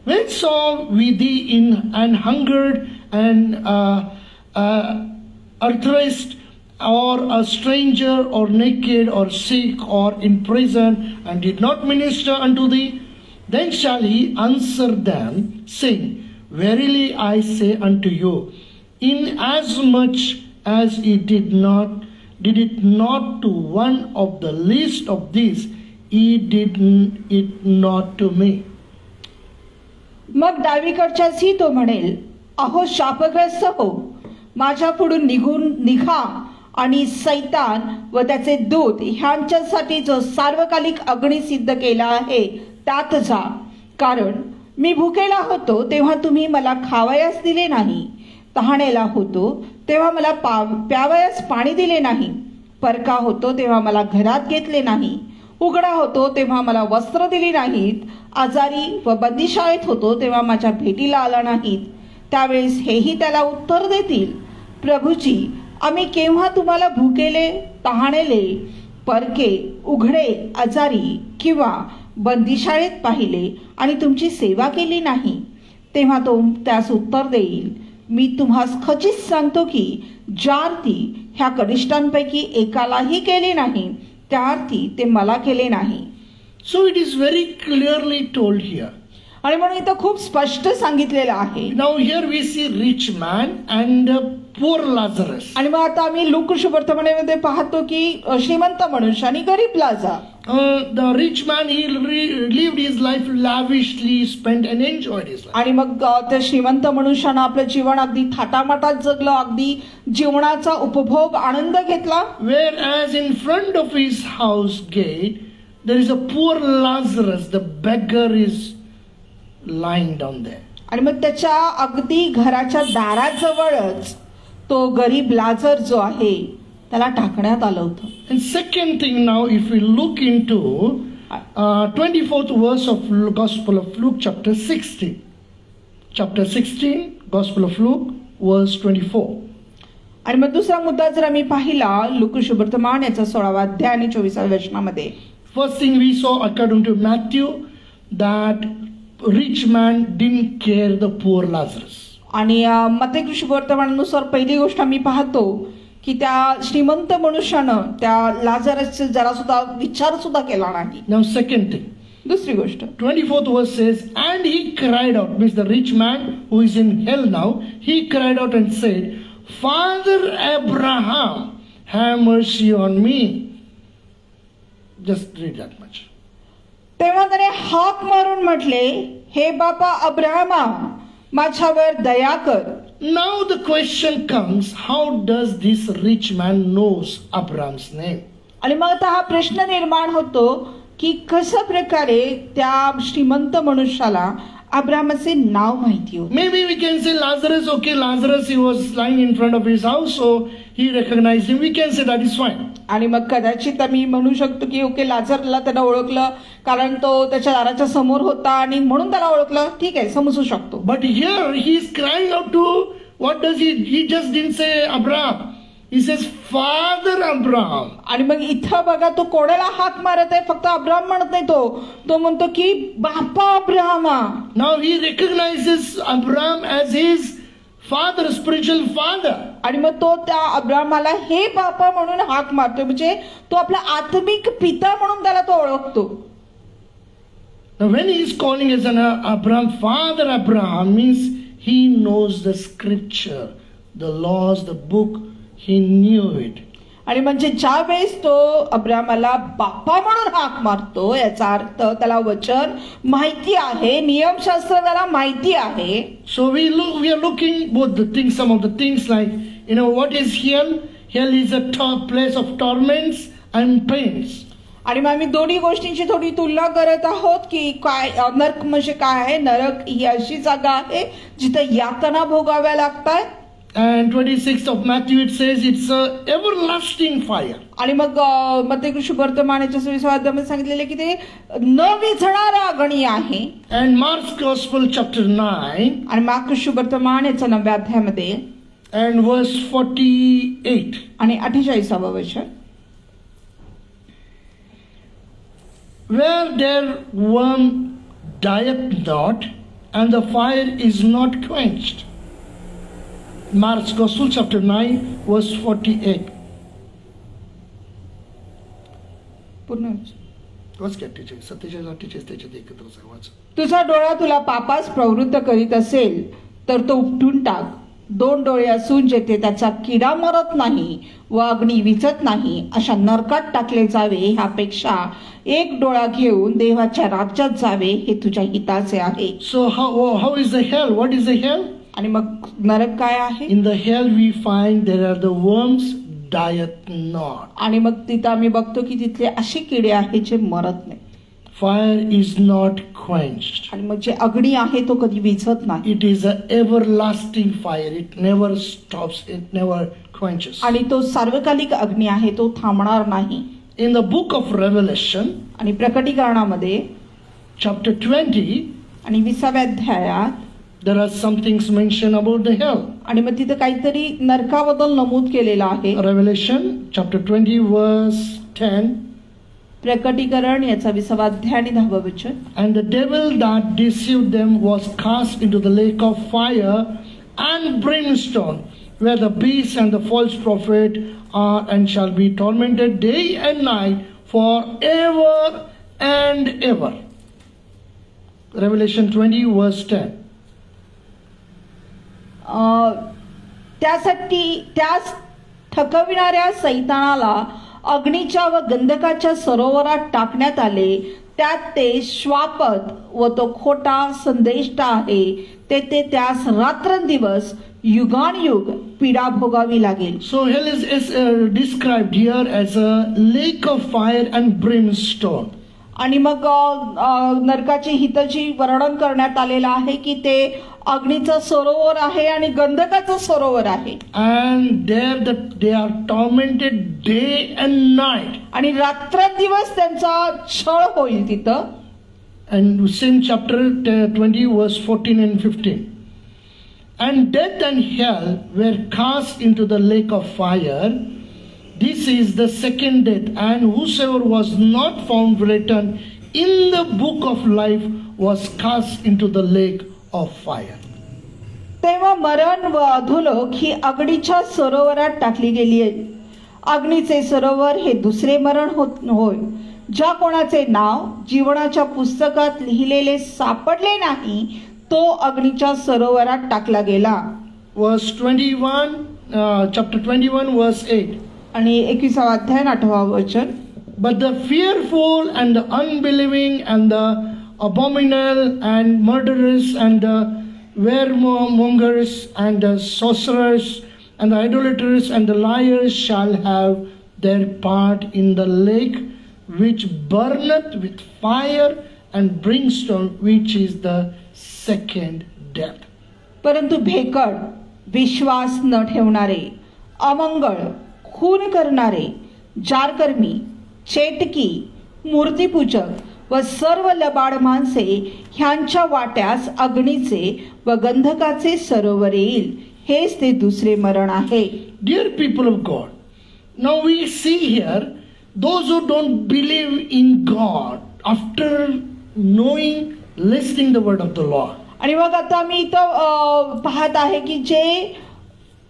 when saw we thee an hungered and athirst, or a stranger, or naked, or sick, or in prison, and did not minister unto thee? Then shall he answer them, saying, Verily I say unto you, inasmuch as ye did it not to one of the least of these, ye did it not to me. मग डावीकडच्याशी तो म्हणेल, अहो शापग्रस्त हो, माझ्या पुढून निघा आणि सैतान व त्याचे दूत ह्यांच्यासाठी जो सार्वकालिक अग्नी सिद्ध केला आहे त्यात जा. कारण मी भुकेला होतो तेव्हा तुम्ही मला खावयास दिले नाही, तहानेला होतो तेव्हा मला प्यावयास पाणी दिले नाही, परका होतो तेव्हा मला घरात घेतले नाही, उघडा होतो तेव्हा मला वस्त्र दिली नाहीत, आजारी व बंदीशाळेत होतो तेव्हा माझ्या भेटीला आला नाहीत. त्यावेळेस हेही त्याला उत्तर देतील, प्रभूजी, आम्ही केव्हा तुम्हाला भुकेले, तहानेले, परके, उघडे, आजारी किंवा बंदीशाळेत पाहिले आणि तुमची सेवा केली नाही? तेव्हा तो त्यास उत्तर देईल, मी तुम्हास खचित सांगतो की ज्या अर्थी ह्या कनिष्ठांपैकी एकालाही केले नाही, त्या अर्थी ते मला केले नाही. So it is very clearly told here. आणि म्हणून इथं खूप स्पष्ट सांगितलेलं आहे. Now here we see rich man and poor Lazarus. आणि मग आता आम्ही लूका वर्तमानामध्ये पाहतो की श्रीमंत मनुष्य आणि गरीब Lazar. The rich man, he lived his life lavishly, spent and enjoyed his life. आणि मग त्या श्रीमंत मनुष्यानं आपलं जीवन अगदी थाटामाटात जगलं, अगदी जीवनाचा उपभोग आनंद घेतला. Whereas in front of his house gate, there is a poor Lazarus, the beggar is lying down there. आणि मग त्याच्या अगदी घराच्या दाराजवळच तो गरीब लाजर जो आहे त्याला टाकण्यात आलं होतं. And second thing now, if we look into 24th verse of Gospel of Luke chapter 16. Chapter 16, Gospel of Luke, verse 24. आणि मग दुसरा मुद्दा जर आम्ही पाहिला लूका वर्तमान याचा 16वा अध्याय आणि 24व्या वचनामध्ये. First thing we saw according to Matthew, that rich man didn't care the poor Lazarus. आणि मत्तेय वर्तमानानुसार पहिली गोष्ट आम्ही पाहतो की त्या श्रीमंत मनुष्यानं त्या लाजरसचा जरा सुद्धा विचार सुद्धा केला नाही. Now second thing, दुसरी गोष्ट 24th verse says, and he cried out, means the rich man who is in hell now, he cried out and said, Father Abraham, have mercy on me. Just read that much. तेव्हा त्याने हाक मारून म्हटले, हे बापा अब्राहमा, माझ्यावर दया कर. Now the question comes, how does this rich man knows Abraham's name? आणि मग आता हा प्रश्न निर्माण होतो की कशा प्रकारे त्या श्रीमंत मनुष्याला अब्राहमाचे नाव माहिती होते. Maybe we can say Lazarus, okay, Lazarus, he was lying in front of his house, so he recognized him. We can say that is fine. आणि मग कदाचित आम्ही म्हणू शकतो की ओके, लाजरला त्याला ओळखलं कारण तो त्याच्या दाराच्या समोर होता आणि म्हणून त्याला ओळखलं, ठीक आहे, समजू शकतो. But here he is crying out to, what does he just didn't say Abraham. He says Father Abraham. आणि मग इथं बघा तो कोणाला हाक मारत आहे, फक्त अब्राहम म्हणत नाही, तो म्हणतो की बापा अब्राहमा. Now he recognizes Abraham as his father, spiritual father. आणि मग तो त्या अब्राहमाला हे बापा म्हणून हाक मारतो, म्हणजे तो आपला आत्मिक पिता म्हणून त्याला तो ओळखतो. Now when he is calling as an Abraham, Father Abraham, means he knows the scripture, the laws, the book, he knew it. आणि म्हणजे ज्या वेळेस तो अब्राहमाला बाप्पा म्हणून हाक मारतो, याचा अर्थ त्याला वचन माहिती आहे, नियमशास्त्र त्याला माहिती आहे. So we are looking both the things, some of the things like, what is hell? Hell is a place of torments and pains. आणि मग आम्ही दोन्ही गोष्टींची थोडी तुलना करत आहोत की काय नरक म्हणजे काय आहे. नरक ही अशी जागा आहे जिथे यातना भोगाव्या लागतात. And 26th of Matthew it says it's a everlasting fire. आणि मग मत्तेय वर्तमानाच्या 26व्या अध्यायामध्ये सांगितलेले की ते न विझणारा अग्नी आहे. And Mark's Gospel chapter 9 आणि मार्क वर्तमान याच्या 9व्या अध्यायामध्ये and verse 48 आणि 48वा वचन. Where their worm dieth not, and the fire is not quenched. Mark's Gospel chapter 9 verse 48. पूर्ण What's get teaching? 47-48 त्याच्यात एकत्र वाच. तुझा डोळा तुला पापास प्रवृत्त करीत असेल तर तो उपटून टाक. 2 डोळे असून जेथे त्याचा किडा मरत नाही व अग्नी विझत नाही अशा नरकात टाकले जावे, ह्यापेक्षा 1 डोळा घेऊन देवाच्या राज्यात जावे हे तुझ्या हिताचे आहे. So how is the hell? What is the hell? आणि मग नरक काय आहे? In the hell we find there are the worms dieth not. आणि मग तिथं आम्ही बघतो की तिथले असे किडे आहेत जे मरत नाही. Fire is not quenched. आणि मग जे अग्नी आहे तो कधी विझत नाही. It is an everlasting fire. It never stops. It never quenches. आणि तो सार्वकालिक अग्नी आहे, तो थांबणार नाही. In the book of Revelation, आणि प्रकटीकरणामध्ये chapter 20, आणि 20व्या अध्यायात there are some things mentioned about the hell. आणि मग तिथे काहीतरी नरकाबद्दल नमूद केलेलं आहे. Revelation chapter 20 verse 10. प्रकटीकरण याचा 20वा अध्याय आणि 10वं वचन. And the devil that deceived them was cast into the lake of fire and brimstone, where the beast and the false prophet are and shall be tormented day and night forever and ever. Revelation 20 verse 10. त्यास थकविणाऱ्या सैतानाला अग्नीच्या व गंधकाच्या सरोवरात टाकण्यात आले. त्यात ते श्वापद व तो खोटा संदेष्टा आहे. ते त्यास रात्रंदिवस युगानयुग पीडा भोगावी लागेल. So hell is described here as a lake of fire and brimstone. आणि मग नरकाची हितची वर्णन करण्यात आलेलं आहे की ते अग्नीचं सरोवर आहे आणि गंधकाचं सरोवर आहे. And there they are tormented day and night. आणि रात्रंदिवस त्यांचा छळ होईल तिथं. And same chapter 20 verse 14 and 15. And death and hell were cast into the lake of fire. This is the second death, and whosoever was not found written in the book of life was cast into the lake of fire. तेव्हा मरण व अधोलोक ही अग्नीच्या सरोवरात टाकली गेली आहे. अग्नीचे सरोवर हे दुसरे मरण होय. ज्या कोणाचे नाव जीवनाच्या पुस्तकात लिहिलेले सापडले नाही तो अग्नीच्या सरोवरात टाकला गेला. Verse 21, chapter 21 verse 8. आणि 21वा अध्याय 8वं वचन. But the fearful and the unbelieving and the abominable and murderers and the warmongers and the sorcerers and the idolaters and the liars shall have their part in the lake which burneth with fire and brimstone, which is the second death. परंतु भेकड, विश्वास न ठेवणारे, अमंगळ, खून करणारे, जारकर्मी, चेटकी, मूर्तीपूजक व सर्व लबाड माणसे ह्यांच्या वाट्यास अग्नीचे व गंधकाचे सरोवर येईल. हेच ते दुसरे मरण आहे. Dear people of God, now we see here those who don't believe in God after knowing, listening the word of the Lord. आणि मग आता मी इथं पाहत आहे की जे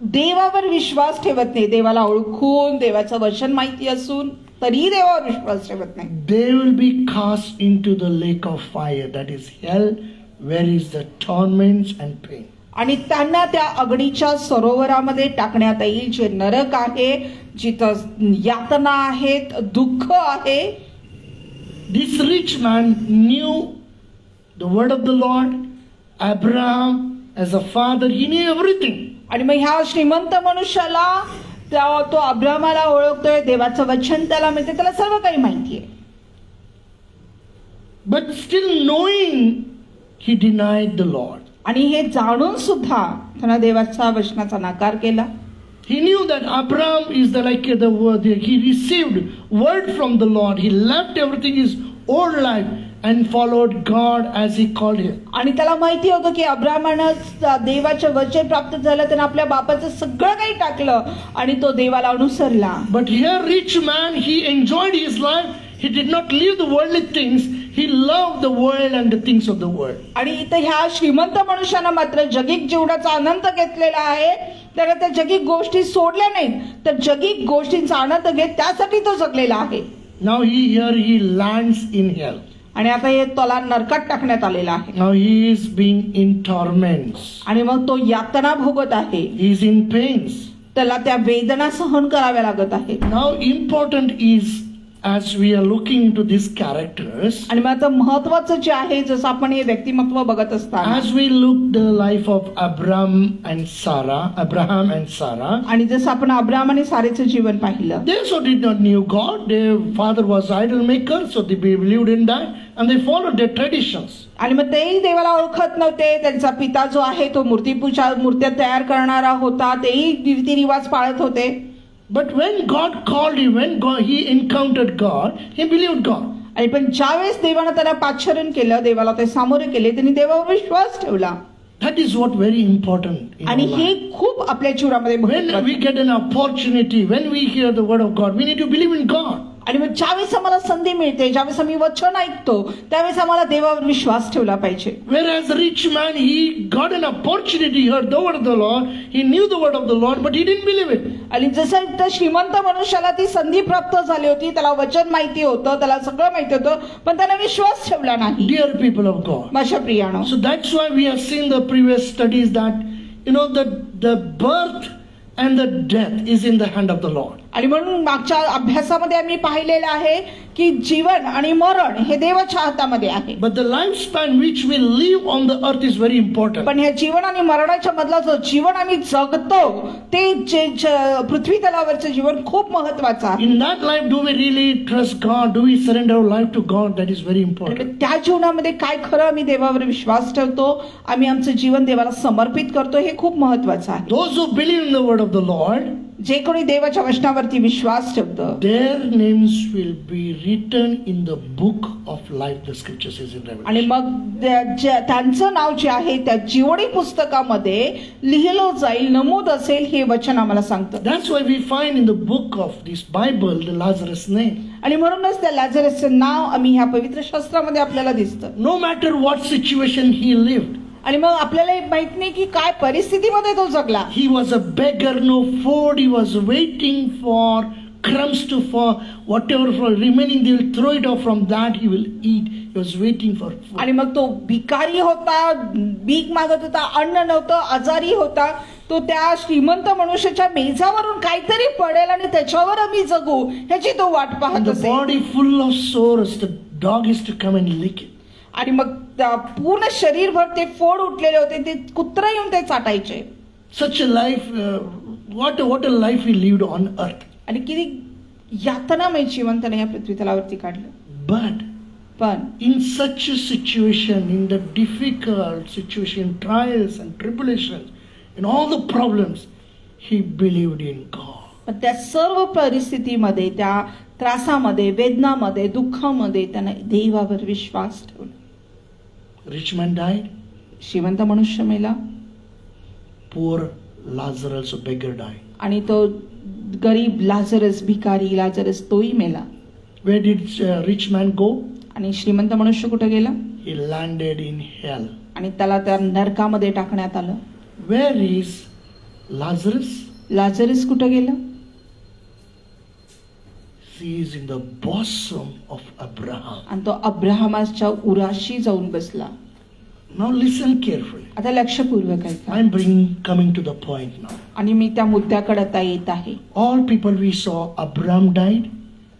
देवावर विश्वास ठेवत नाही, देवाला ओळखून देवाचं वचन माहिती असून तरीही देवावर विश्वास ठेवत नाही, they will be cast into the lake of fire, that is hell, where is the torments and pain. आणि त्यांना त्या अग्नीच्या सरोवरामध्ये टाकण्यात येईल जे नरक आहे, जिथं यातना आहेत, दुःख आहे. This rich man knew the word of the Lord, Abraham as a father, he knew everything. आणि मग ह्या श्रीमंत मनुष्याला तो अब्राहमाला ओळखतोय, देवाचं वचन त्याला मिळते, त्याला सर्व काही माहिती आहे. But still knowing, he denied the Lord. आणि हे जाणून सुद्धा त्यांना देवाच्या वचनाचा नकार केला. He knew that Abraham is the word. He received word from the Lord. He left everything, his old life, and followed God as he called him. आणि त्याला माहिती होतं की अब्राहमानं देवाचं वचन प्राप्त झालं, त्यानं आपल्या बापाचं सगळं काही टाकलं आणि तो देवाला अनुसरला. But here rich man, he enjoyed his life. He did not leave the worldly things. He loved the world and the things of the world. आणि इथं ह्या श्रीमंत मनुष्यानं मात्र जगिक जीवनाचा आनंद घेतलेला आहे. त्याला त्या जगिक गोष्टी सोडल्या नाहीत, तर जगिक गोष्टींचा आनंद घेत त्यासाठी तो जगलेला आहे. Now he lands in hell. आणि आता हे त्याला नरकात टाकण्यात आलेला आहे. Now he is being in torments. आणि मग तो यातना भोगत आहे. He is in pains. त्याला त्या वेदना सहन कराव्या लागत आहेत. Now important is, as we are looking into these characters, आणि मग आता महत्वाचं जे आहे, जसं आपण हे व्यक्तिमत्व बघत असताना, as we look the life of Abraham and Sarah, आणि जसं आपण अब्राहम आणि सारेचं जीवन पाहिलं, they also did not knew God. Their father was idol maker, so they believed in that and they followed their traditions. आणि मग तेही देवाला ओळखत नव्हते. त्यांचा पिता जो आहे तो मूर्त्या तयार करणारा होता, तेही रीतिरिवाज पाळत होते. But when God called him, he encountered God, he believed God. आणि पण ज्यावेळेस देवानं त्याला पाचारण केलं, देवाला ते सामोरे केले, त्यांनी देवावर विश्वास ठेवला. That is what very important in आणि our हे life. खूप आपल्या जीवनामध्ये When महत्त्वाचं we आहे. get an opportunity, when we hear the word of God, we need to believe in God. आणि मग ज्यावेळेस आम्हाला संधी मिळते, ज्यावेळेस आम्ही वचन ऐकतो, त्यावेळेस आम्हाला देवावर विश्वास ठेवला पाहिजे. Whereas the rich man, he got an opportunity, he heard the word of the Lord, he knew the word of the Lord, but he didn't believe it. आणि जसं त्या श्रीमंत मनुष्याला ती संधी प्राप्त झाली होती, त्याला वचन माहिती होतं, त्याला सगळं माहिती होतं, पण त्याने विश्वास ठेवला नाही. Dear people of God. माझ्या प्रियानो, So that's why we have seen the previous studies that, the birth and the death is in the hand of the Lord. आणि म्हणून मागच्या अभ्यासामध्ये आम्ही पाहिलेलं आहे की जीवन आणि मरण हे देवाच्या हातामध्ये आहे. But the lifespan which we live on the earth is very important. पण हे जीवन आणि मरणाच्या मधला जो जीवन आम्ही जगतो, ते पृथ्वी तलावरचं जीवन खूप महत्वाचं आहे. In that life, do we really trust God? Do we surrender our life to God? That is very important. त्या जीवनामध्ये काय खरं आम्ही देवावर विश्वास ठेवतो, आम्ही आमचं जीवन देवाला समर्पित करतो, हे खूप महत्वाचं आहे. Those who believe in the word of the Lord, जे कोणी देवाच्या वचनावरती विश्वास ठेवतं, their names will be written in the book of life. The scripture says in Revelation. आणि मग त्यांचं नाव जे आहे त्या जीवनी पुस्तकामध्ये लिहिलं जाईल, नमूद असेल, हे वचन आम्हाला सांगतं. That's why we find in the book of this Bible the Lazarus name. आणि म्हणूनच त्या लाजरसचं नाव आम्ही ह्या पवित्र शास्त्रामध्ये आपल्याला दिसतं. No matter what situation he lived, आणि मग आपल्याला माहित नाही की काय परिस्थितीमध्ये तो जगला. he was a beggar, no food. He was waiting for crumbs to fall, whatever for remaining, they will throw it off. From that he will eat. He was waiting for food. आणि मग तो भिकारी होता, भीक मागत होता, अन्न नव्हतं, आजारी होता. तो त्या श्रीमंत मनुष्याच्या मेजावरून काहीतरी पडेल आणि त्याच्यावर आम्ही जगू ह्याची तो वाट And पाहत the असे. body full of sores, the dog is to come and lick it. आणि मग पूर्ण शरीरभर ते फोड उठलेले होते, ते कुत्रा येऊन ते चाटायचे. Such a life, what a life he lived on earth. आणि किती यातनामय जीवन त्याने या पृथ्वी तलावरती काढलं. But पण in such a situation, in the difficult situation, trials and tribulations, in all the problems, he believed in God. पण त्या सर्व परिस्थितीमध्ये, त्या त्रासामध्ये, वेदनामध्ये, दुःखामध्ये त्याने देवावर विश्वास ठेवला. Rich man died. श्रीमंत मनुष्य मेला Poor Lazarus, a beggar, died. आणि तो गरीब लाजरस, भिकारी लाजरस, तोही मेला. Where did rich man go? आणि श्रीमंत मनुष्य कुठे गेला? He landed in hell. आणि त्याला त्या नरकामध्ये टाकण्यात आलं. Where is Lazarus? लाजरस कुठे गेला? He is in the bosom of Abraham. आणि तो अब्राहमाच्या उराशी जाऊन बसला. Now listen carefully. आता लक्षपूर्वक ऐका. I am coming to the point now. आणि मी त्या मुद्द्याकडे आता येत आहे. All people we saw, Abraham died,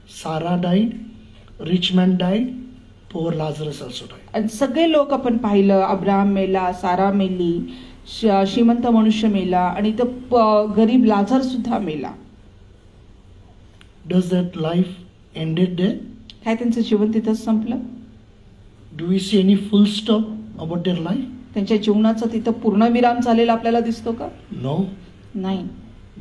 Sarah died, rich man died, poor Lazarus also died. आणि सगळे लोक आपण पाहिलं, अब्राहम मेला, सारा मेली, श्रीमंत मनुष्य मेला आणि तो गरीब लाजर सुद्धा मेला. Does that life ended there? काय त्यांचं जीवन तिथंच संपलं? Do we see any full stop about their life? त्यांच्या जीवनाचा तिथं पूर्णविराम झालेला आपल्याला दिसतो का? No. नाही.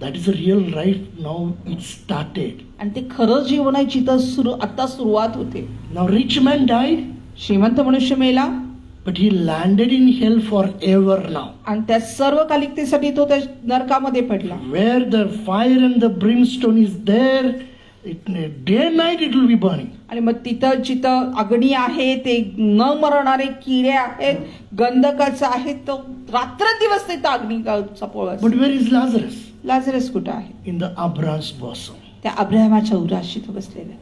That is a real life. Now it started. आणि ते खरं जीवन आहे जिथं आता सुरुवात होते. Now rich man died, श्रीमंत मनुष्य मेला, but he landed in hell forever now. आणि त्या सर्व कालिकतेसाठी तो त्या नरकामध्ये पडला. Where the fire and the brimstone is there, day and night it will be burning. आणि मग तिथं जिथं अग्नी आहे, ते न मरणारे किडे आहेत, गंधकाचं आहे, तो रात्रंदिवस तिथं अग्नीचा पोळ असतो. But where is Lazarus? Lazarus कुठं आहे? In the Abraham's bosom. त्या अब्राहमाच्या उराशी तो बसलेला.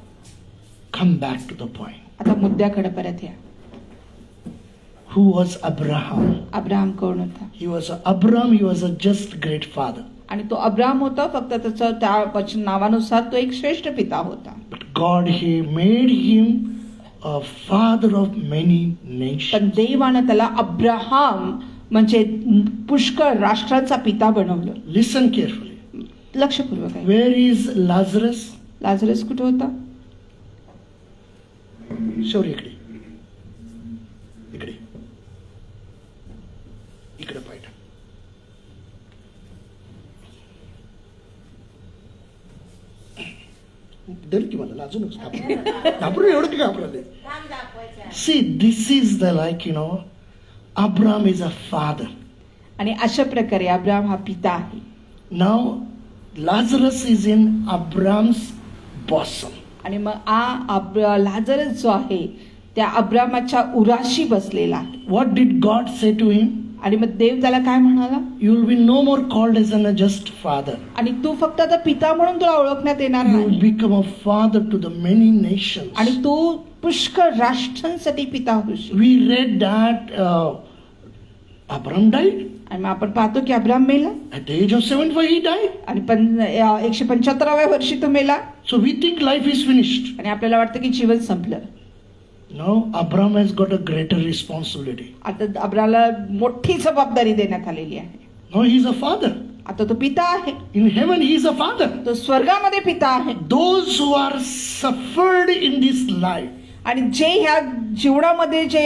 Come back to the point. आता मुद्द्याकडे परत या. Who was Abraham? अब्राहम कोण होता? He was a just great father. आणि तो अब्राहम होता, फक्त त्याचं त्या नावानुसार तो एक श्रेष्ठ पिता होता. But God, he made him a father of many nations. पण देवानं त्याला अब्राहम म्हणजे पुष्कळ राष्ट्रांचा पिता बनवलं. Listen carefully. लक्षपूर्वक आहे. Where is Lazarus? लाजरस कुठे होता? शौर्य इकडे इकडे इकडे पाहिजे. दर की मला लाजू नको घाबरून एवढं की घाबरले. See this is the like Abram is a father. आणि अशा प्रकारे अब्राम हा पिता आहे. नाव Lazarus is in Abrams bosom. आणि मग लाजरस जो आहे त्या अब्रामाच्या उराशी बसलेला आहे. What did God say to him? आणि मग देव त्याला काय म्हणाला? You will be no more called as a just father. आणि तू फक्त आता पिता म्हणून तुला ओळखण्यात येणार यू विल नाही, become a father to the many nations. आणि तू पुष्कळ राष्ट्रांसाठी पिता होशील. We read that Abram died. आणि मग आपण पाहतो की अब्राम मेला. At the age of 75 he died. आणि 175व्या वर्षी तो मेला. So we think life is finished. आणि आपल्याला वाटतं की जीवन संपलं. No, Abraham has got a greater responsibility. आता अब्रामला मोठी जबाबदारी देण्यात आलेली आहे. No, he is a father. आता तो पिता आहे. In heaven he is a father. तो स्वर्गामध्ये पिता आहे. Those who are suffered in this life. आणि जे ह्या जीवनामध्ये जे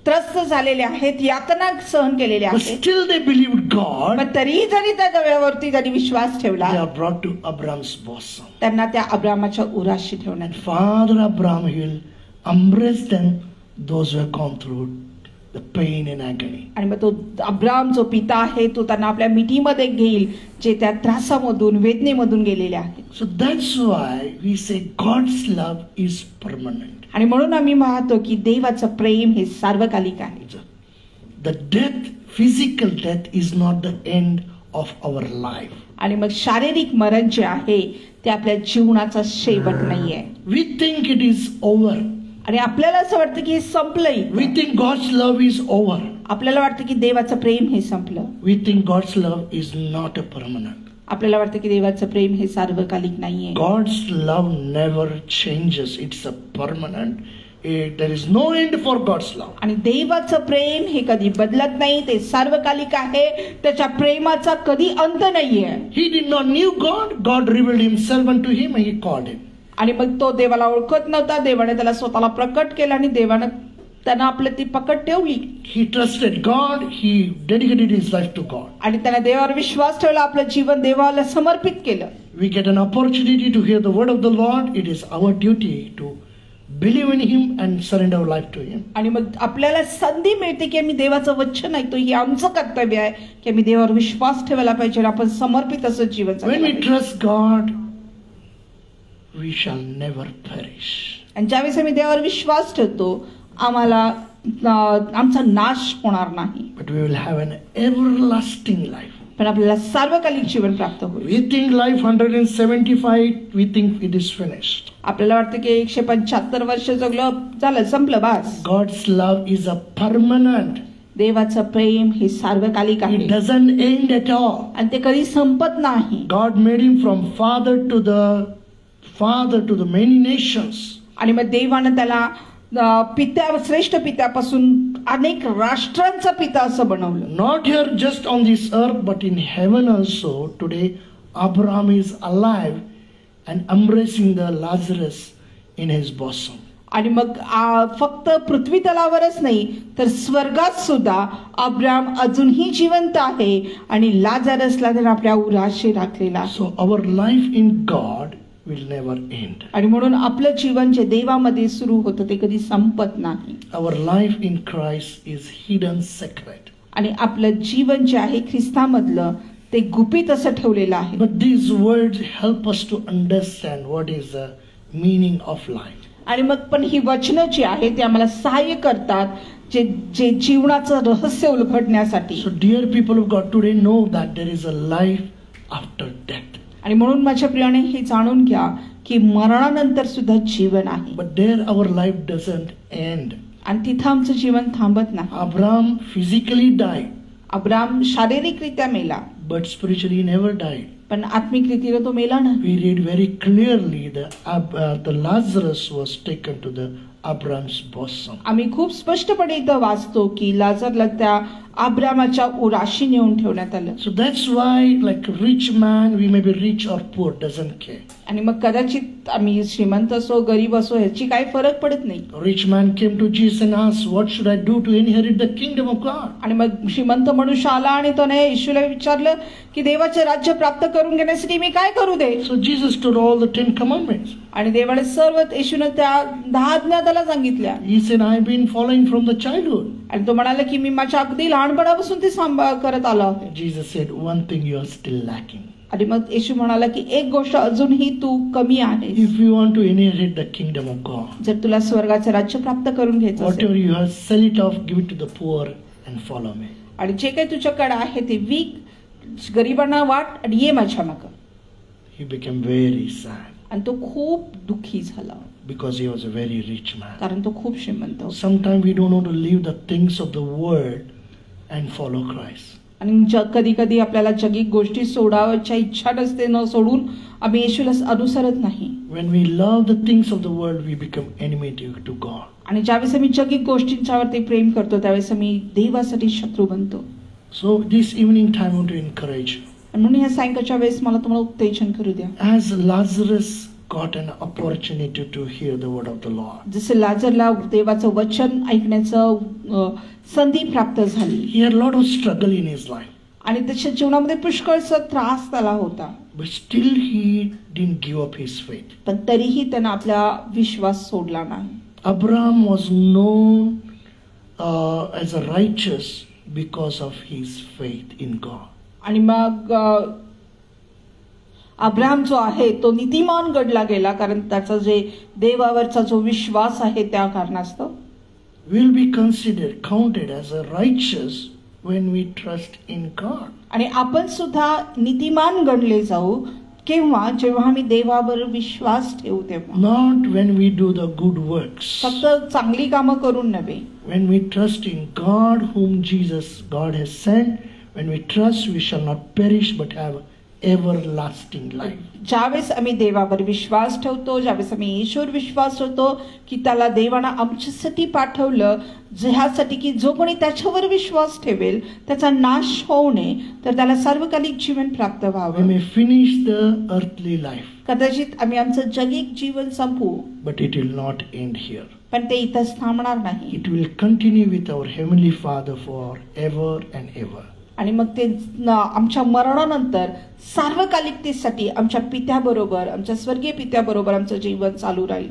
त्रस्त झालेले आहेत, यातना सहन केलेले But आहेत, still they believed God. पण तरीही जरी त्या देवावरती त्यांनी विश्वास ठेवला, They are brought to Abraham's bosom. त्यांना त्या अब्रामाच्या उराशी ठेवण्यात. And Father Abraham will embrace them, those who have gone through the pain and agony. आणि मग तो अब्राम जो पिता आहे तो त्यांना आपल्या मिठीमध्ये घेईल जे त्या त्रासामधून वेदनेमधून गेलेले आहेत. So that's why we say God's love is permanent. आणि म्हणून आम्ही पाहतो की देवाचं प्रेम हे सार्वकालिक आहे. The death, physical death is not the end of our life. आणि मग शारीरिक मरण जे आहे ते आपल्या जीवनाचा शेवट नाहीये. We think it is over. आणि आपल्याला असं वाटतं की हे संपलंय. We think God's love is over. आपल्याला वाटतं की देवाचं प्रेम हे संपलं. We think God's love is not a permanent. आपल्याला वाटतं की देवाचं प्रेम हे सार्वकालिक नाहीये. God's love never changes. It's a permanent. There is no end for God's love. आणि देवाचं प्रेम हे कधी बदलत नाही, ते सार्वकालिक आहे. त्याच्या प्रेमाचा कधी अंत नाहीये. He did not knew God. God revealed himself unto him and he called him. आणि मग तो देवाला ओळखत नव्हता, देवाने त्याला स्वतःला प्रकट केलं आणि देवानं त्यांना आपलं ती पकड ठेवली. He trusted God. He dedicated his life to God. आणि त्याने देवावर विश्वास ठेवला, आपलं जीवन देवाला समर्पित केलं. We get an opportunity to hear the word of the Lord. It is our duty to believe in him and surrender our life to him. आणि मग आपल्याला संधी मिळते की आम्ही देवाचं वचन ऐकतो. हे आमचं कर्तव्य आहे की आम्ही देवावर विश्वास ठेवायला पाहिजे. आपण समर्पित असं जीवन When we जगायला trust God, we shall never perish. आणि ज्यावेळेस आम्ही देवावर विश्वास ठेवतो आम्हाला आमचा नाश होणार नाही, But we will have an everlasting life. पण आपल्याला सार्वकालिक जीवन प्राप्त होईल. We think life 175, we think it is finished. आपल्याला वाटतं की 175 वर्ष जगलं, झालं, संपलं, बास. God's love is a permanent. देवाचं प्रेम हे सार्वकालिक आहे It doesn't end at all. आणि ते कधी संपत नाही. God made him from father to the many nations. आणि मग देवानं त्याला श्रेष्ठ पित्यापासून अनेक राष्ट्रांचा पिता असं बनवलं. Not here just on this earth, but in heaven also. Today, Abraham is alive and embracing the Lazarus in his bosom. आणि मग फक्त पृथ्वी तलावरच नाही तर स्वर्गात सुद्धा अब्राम अजूनही जिवंत आहे आणि लाझरसला त्याने आपल्या उराशी राखलेला आहे. So our life in God will never end. आणि म्हणून आपलं जीवन जे देवामध्ये सुरू होतं ते कधी संपत नाही. Our life in Christ is hidden secret. आणि आपलं जीवन जे आहे ख्रिस्तामधलं ते गुपित असं ठेवलेलं आहे. But these words help us to understand what is the meaning of life. आणि मग पण ही वचनं जी आहे ते आम्हाला सहाय्य करतात जे जीवनाचं रहस्य उलगडण्यासाठी. So dear people of God, today know that there is a life after death. आणि म्हणून माझ्या प्रियाने हे जाणून घ्या की मरणानंतर सुद्धा जीवन आहे. But there our life doesn't end. आणि तिथं आमचं जीवन थांबत नाही. Abraham physically died. अब्राम शारीरिकरित्या मेला, But spiritually he never died. पण आत्मिकरित्या तो मेला ना. We read very clearly the Lazarus was taken to the Abraham's bosom. आम्ही खूप स्पष्टपणे इथं वाचतो की लाजरला त्या अब्रामाच्या उराशी नेऊन ठेवण्यात आलं. So that's why, like a rich man, we may be rich or poor, doesn't care. आणि मग कदाचित आम्ही श्रीमंत असो गरीब असो ह्याची काही फरक पडत नाही. A rich man came to Jesus and asked, "What should I do to inherit the kingdom of God?" आणि मग श्रीमंत मनुष्य आला आणि त्याने येशूला विचारलं की देवाचे राज्य प्राप्त करून घेण्यासाठी मी काय करू दे. So Jesus told all the 10 commandments. आणि देवाने सर्व येशूने त्या 10 आज्ञा त्याला सांगितल्या. He said, I've been following from the childhood. आणि तो म्हणाला की मी माझ्या अगदी लहानपणापासून ते करत आलो आहे. Jesus said, one thing you are still lacking. आणि मग येशू म्हणाला की एक गोष्ट अजूनही तू कमी आहेस. If you want to inherit the kingdom of God, जर तुला स्वर्गाचे राज्य प्राप्त करून घ्यायचं whatever असेल, you have, sell it off, give it to the poor and follow me. आणि जे काही तुझ्याकडे आहे ते विक, गरिबांना वाट आणि ये माझ्या मागे. He became very sad आणि तो खूप दुःखी झाला because he was a very rich man. कारण तो खूप श्रीमंत होता. Sometimes we don't want to leave the things of the world and follow Christ. आणि कधी कधी आपल्याला जगिक गोष्टी सोडायच्या इच्छा नसते, न सोडून आम्ही येशूला अनुसरत नाही. When we love the things of the world, we become enemy to God. आणि ज्यावेळेस आम्ही जगिक गोष्टींच्यावरती प्रेम करतो त्यावेळेस आम्ही देवासाठी शत्रू बनतो. So this evening time I want to encourage you. म्हणून या सायंकाळच्या वेळेस मला तुम्हाला उत्तेजन करू द्या. As Lazarus got an opportunity to hear the word of the Lord, जसे लाजरला देवाचं वचन ऐकण्याचं संधी प्राप्त झाली. he had a lot of struggle in his life, आणि त्याच्या जीवनामध्ये पुष्कळचा त्रास त्याला होता. but still he didn't give up his faith. पण तरीही त्यानं आपला विश्वास सोडला नाही. Abraham was known as a righteous because of his faith in God. आणि मग अब्राहम जो आहे तो नीतिमान गणला गेला कारण त्याचा जे देवावरचा जो विश्वास आहे त्या कारणास्तव. Will be considered, counted as a righteous when we trust in God. आणि आपण सुद्धा नीतिमान गणले जाऊ केव्हा, जेव्हा आम्ही देवावर विश्वास ठेवू तेव्हा. Not when we do the good works. फक्त चांगली कामं करून नव्हे. When we trust in God whom God has sent, when we trust, we shall not perish but have everlasting life. ज्यावेळेस आम्ही देवावर विश्वास ठेवतो, ज्यावेळेस आम्ही येशूवर विश्वास ठेवतो की त्याला देवानं आमच्यासाठी पाठवलं, ह्यासाठी की जो कोणी त्याच्यावर विश्वास ठेवेल त्याचा नाश होऊ नये, तर त्याला सार्वकालिक जीवन प्राप्त We व्हावं. may finish the earthly life, कदाचित आम्ही आमचं जगिक जीवन संपवू, but it will not end here. पण ते इथंच थांबणार नाही. It will continue with our Heavenly Father forever and ever. आणि मग ते आमच्या मरणानंतर सार्वकालिकतेसाठी आमच्या पित्याबरोबर, आमच्या स्वर्गीय पित्याबरोबर आमचं जीवन चालू राहील.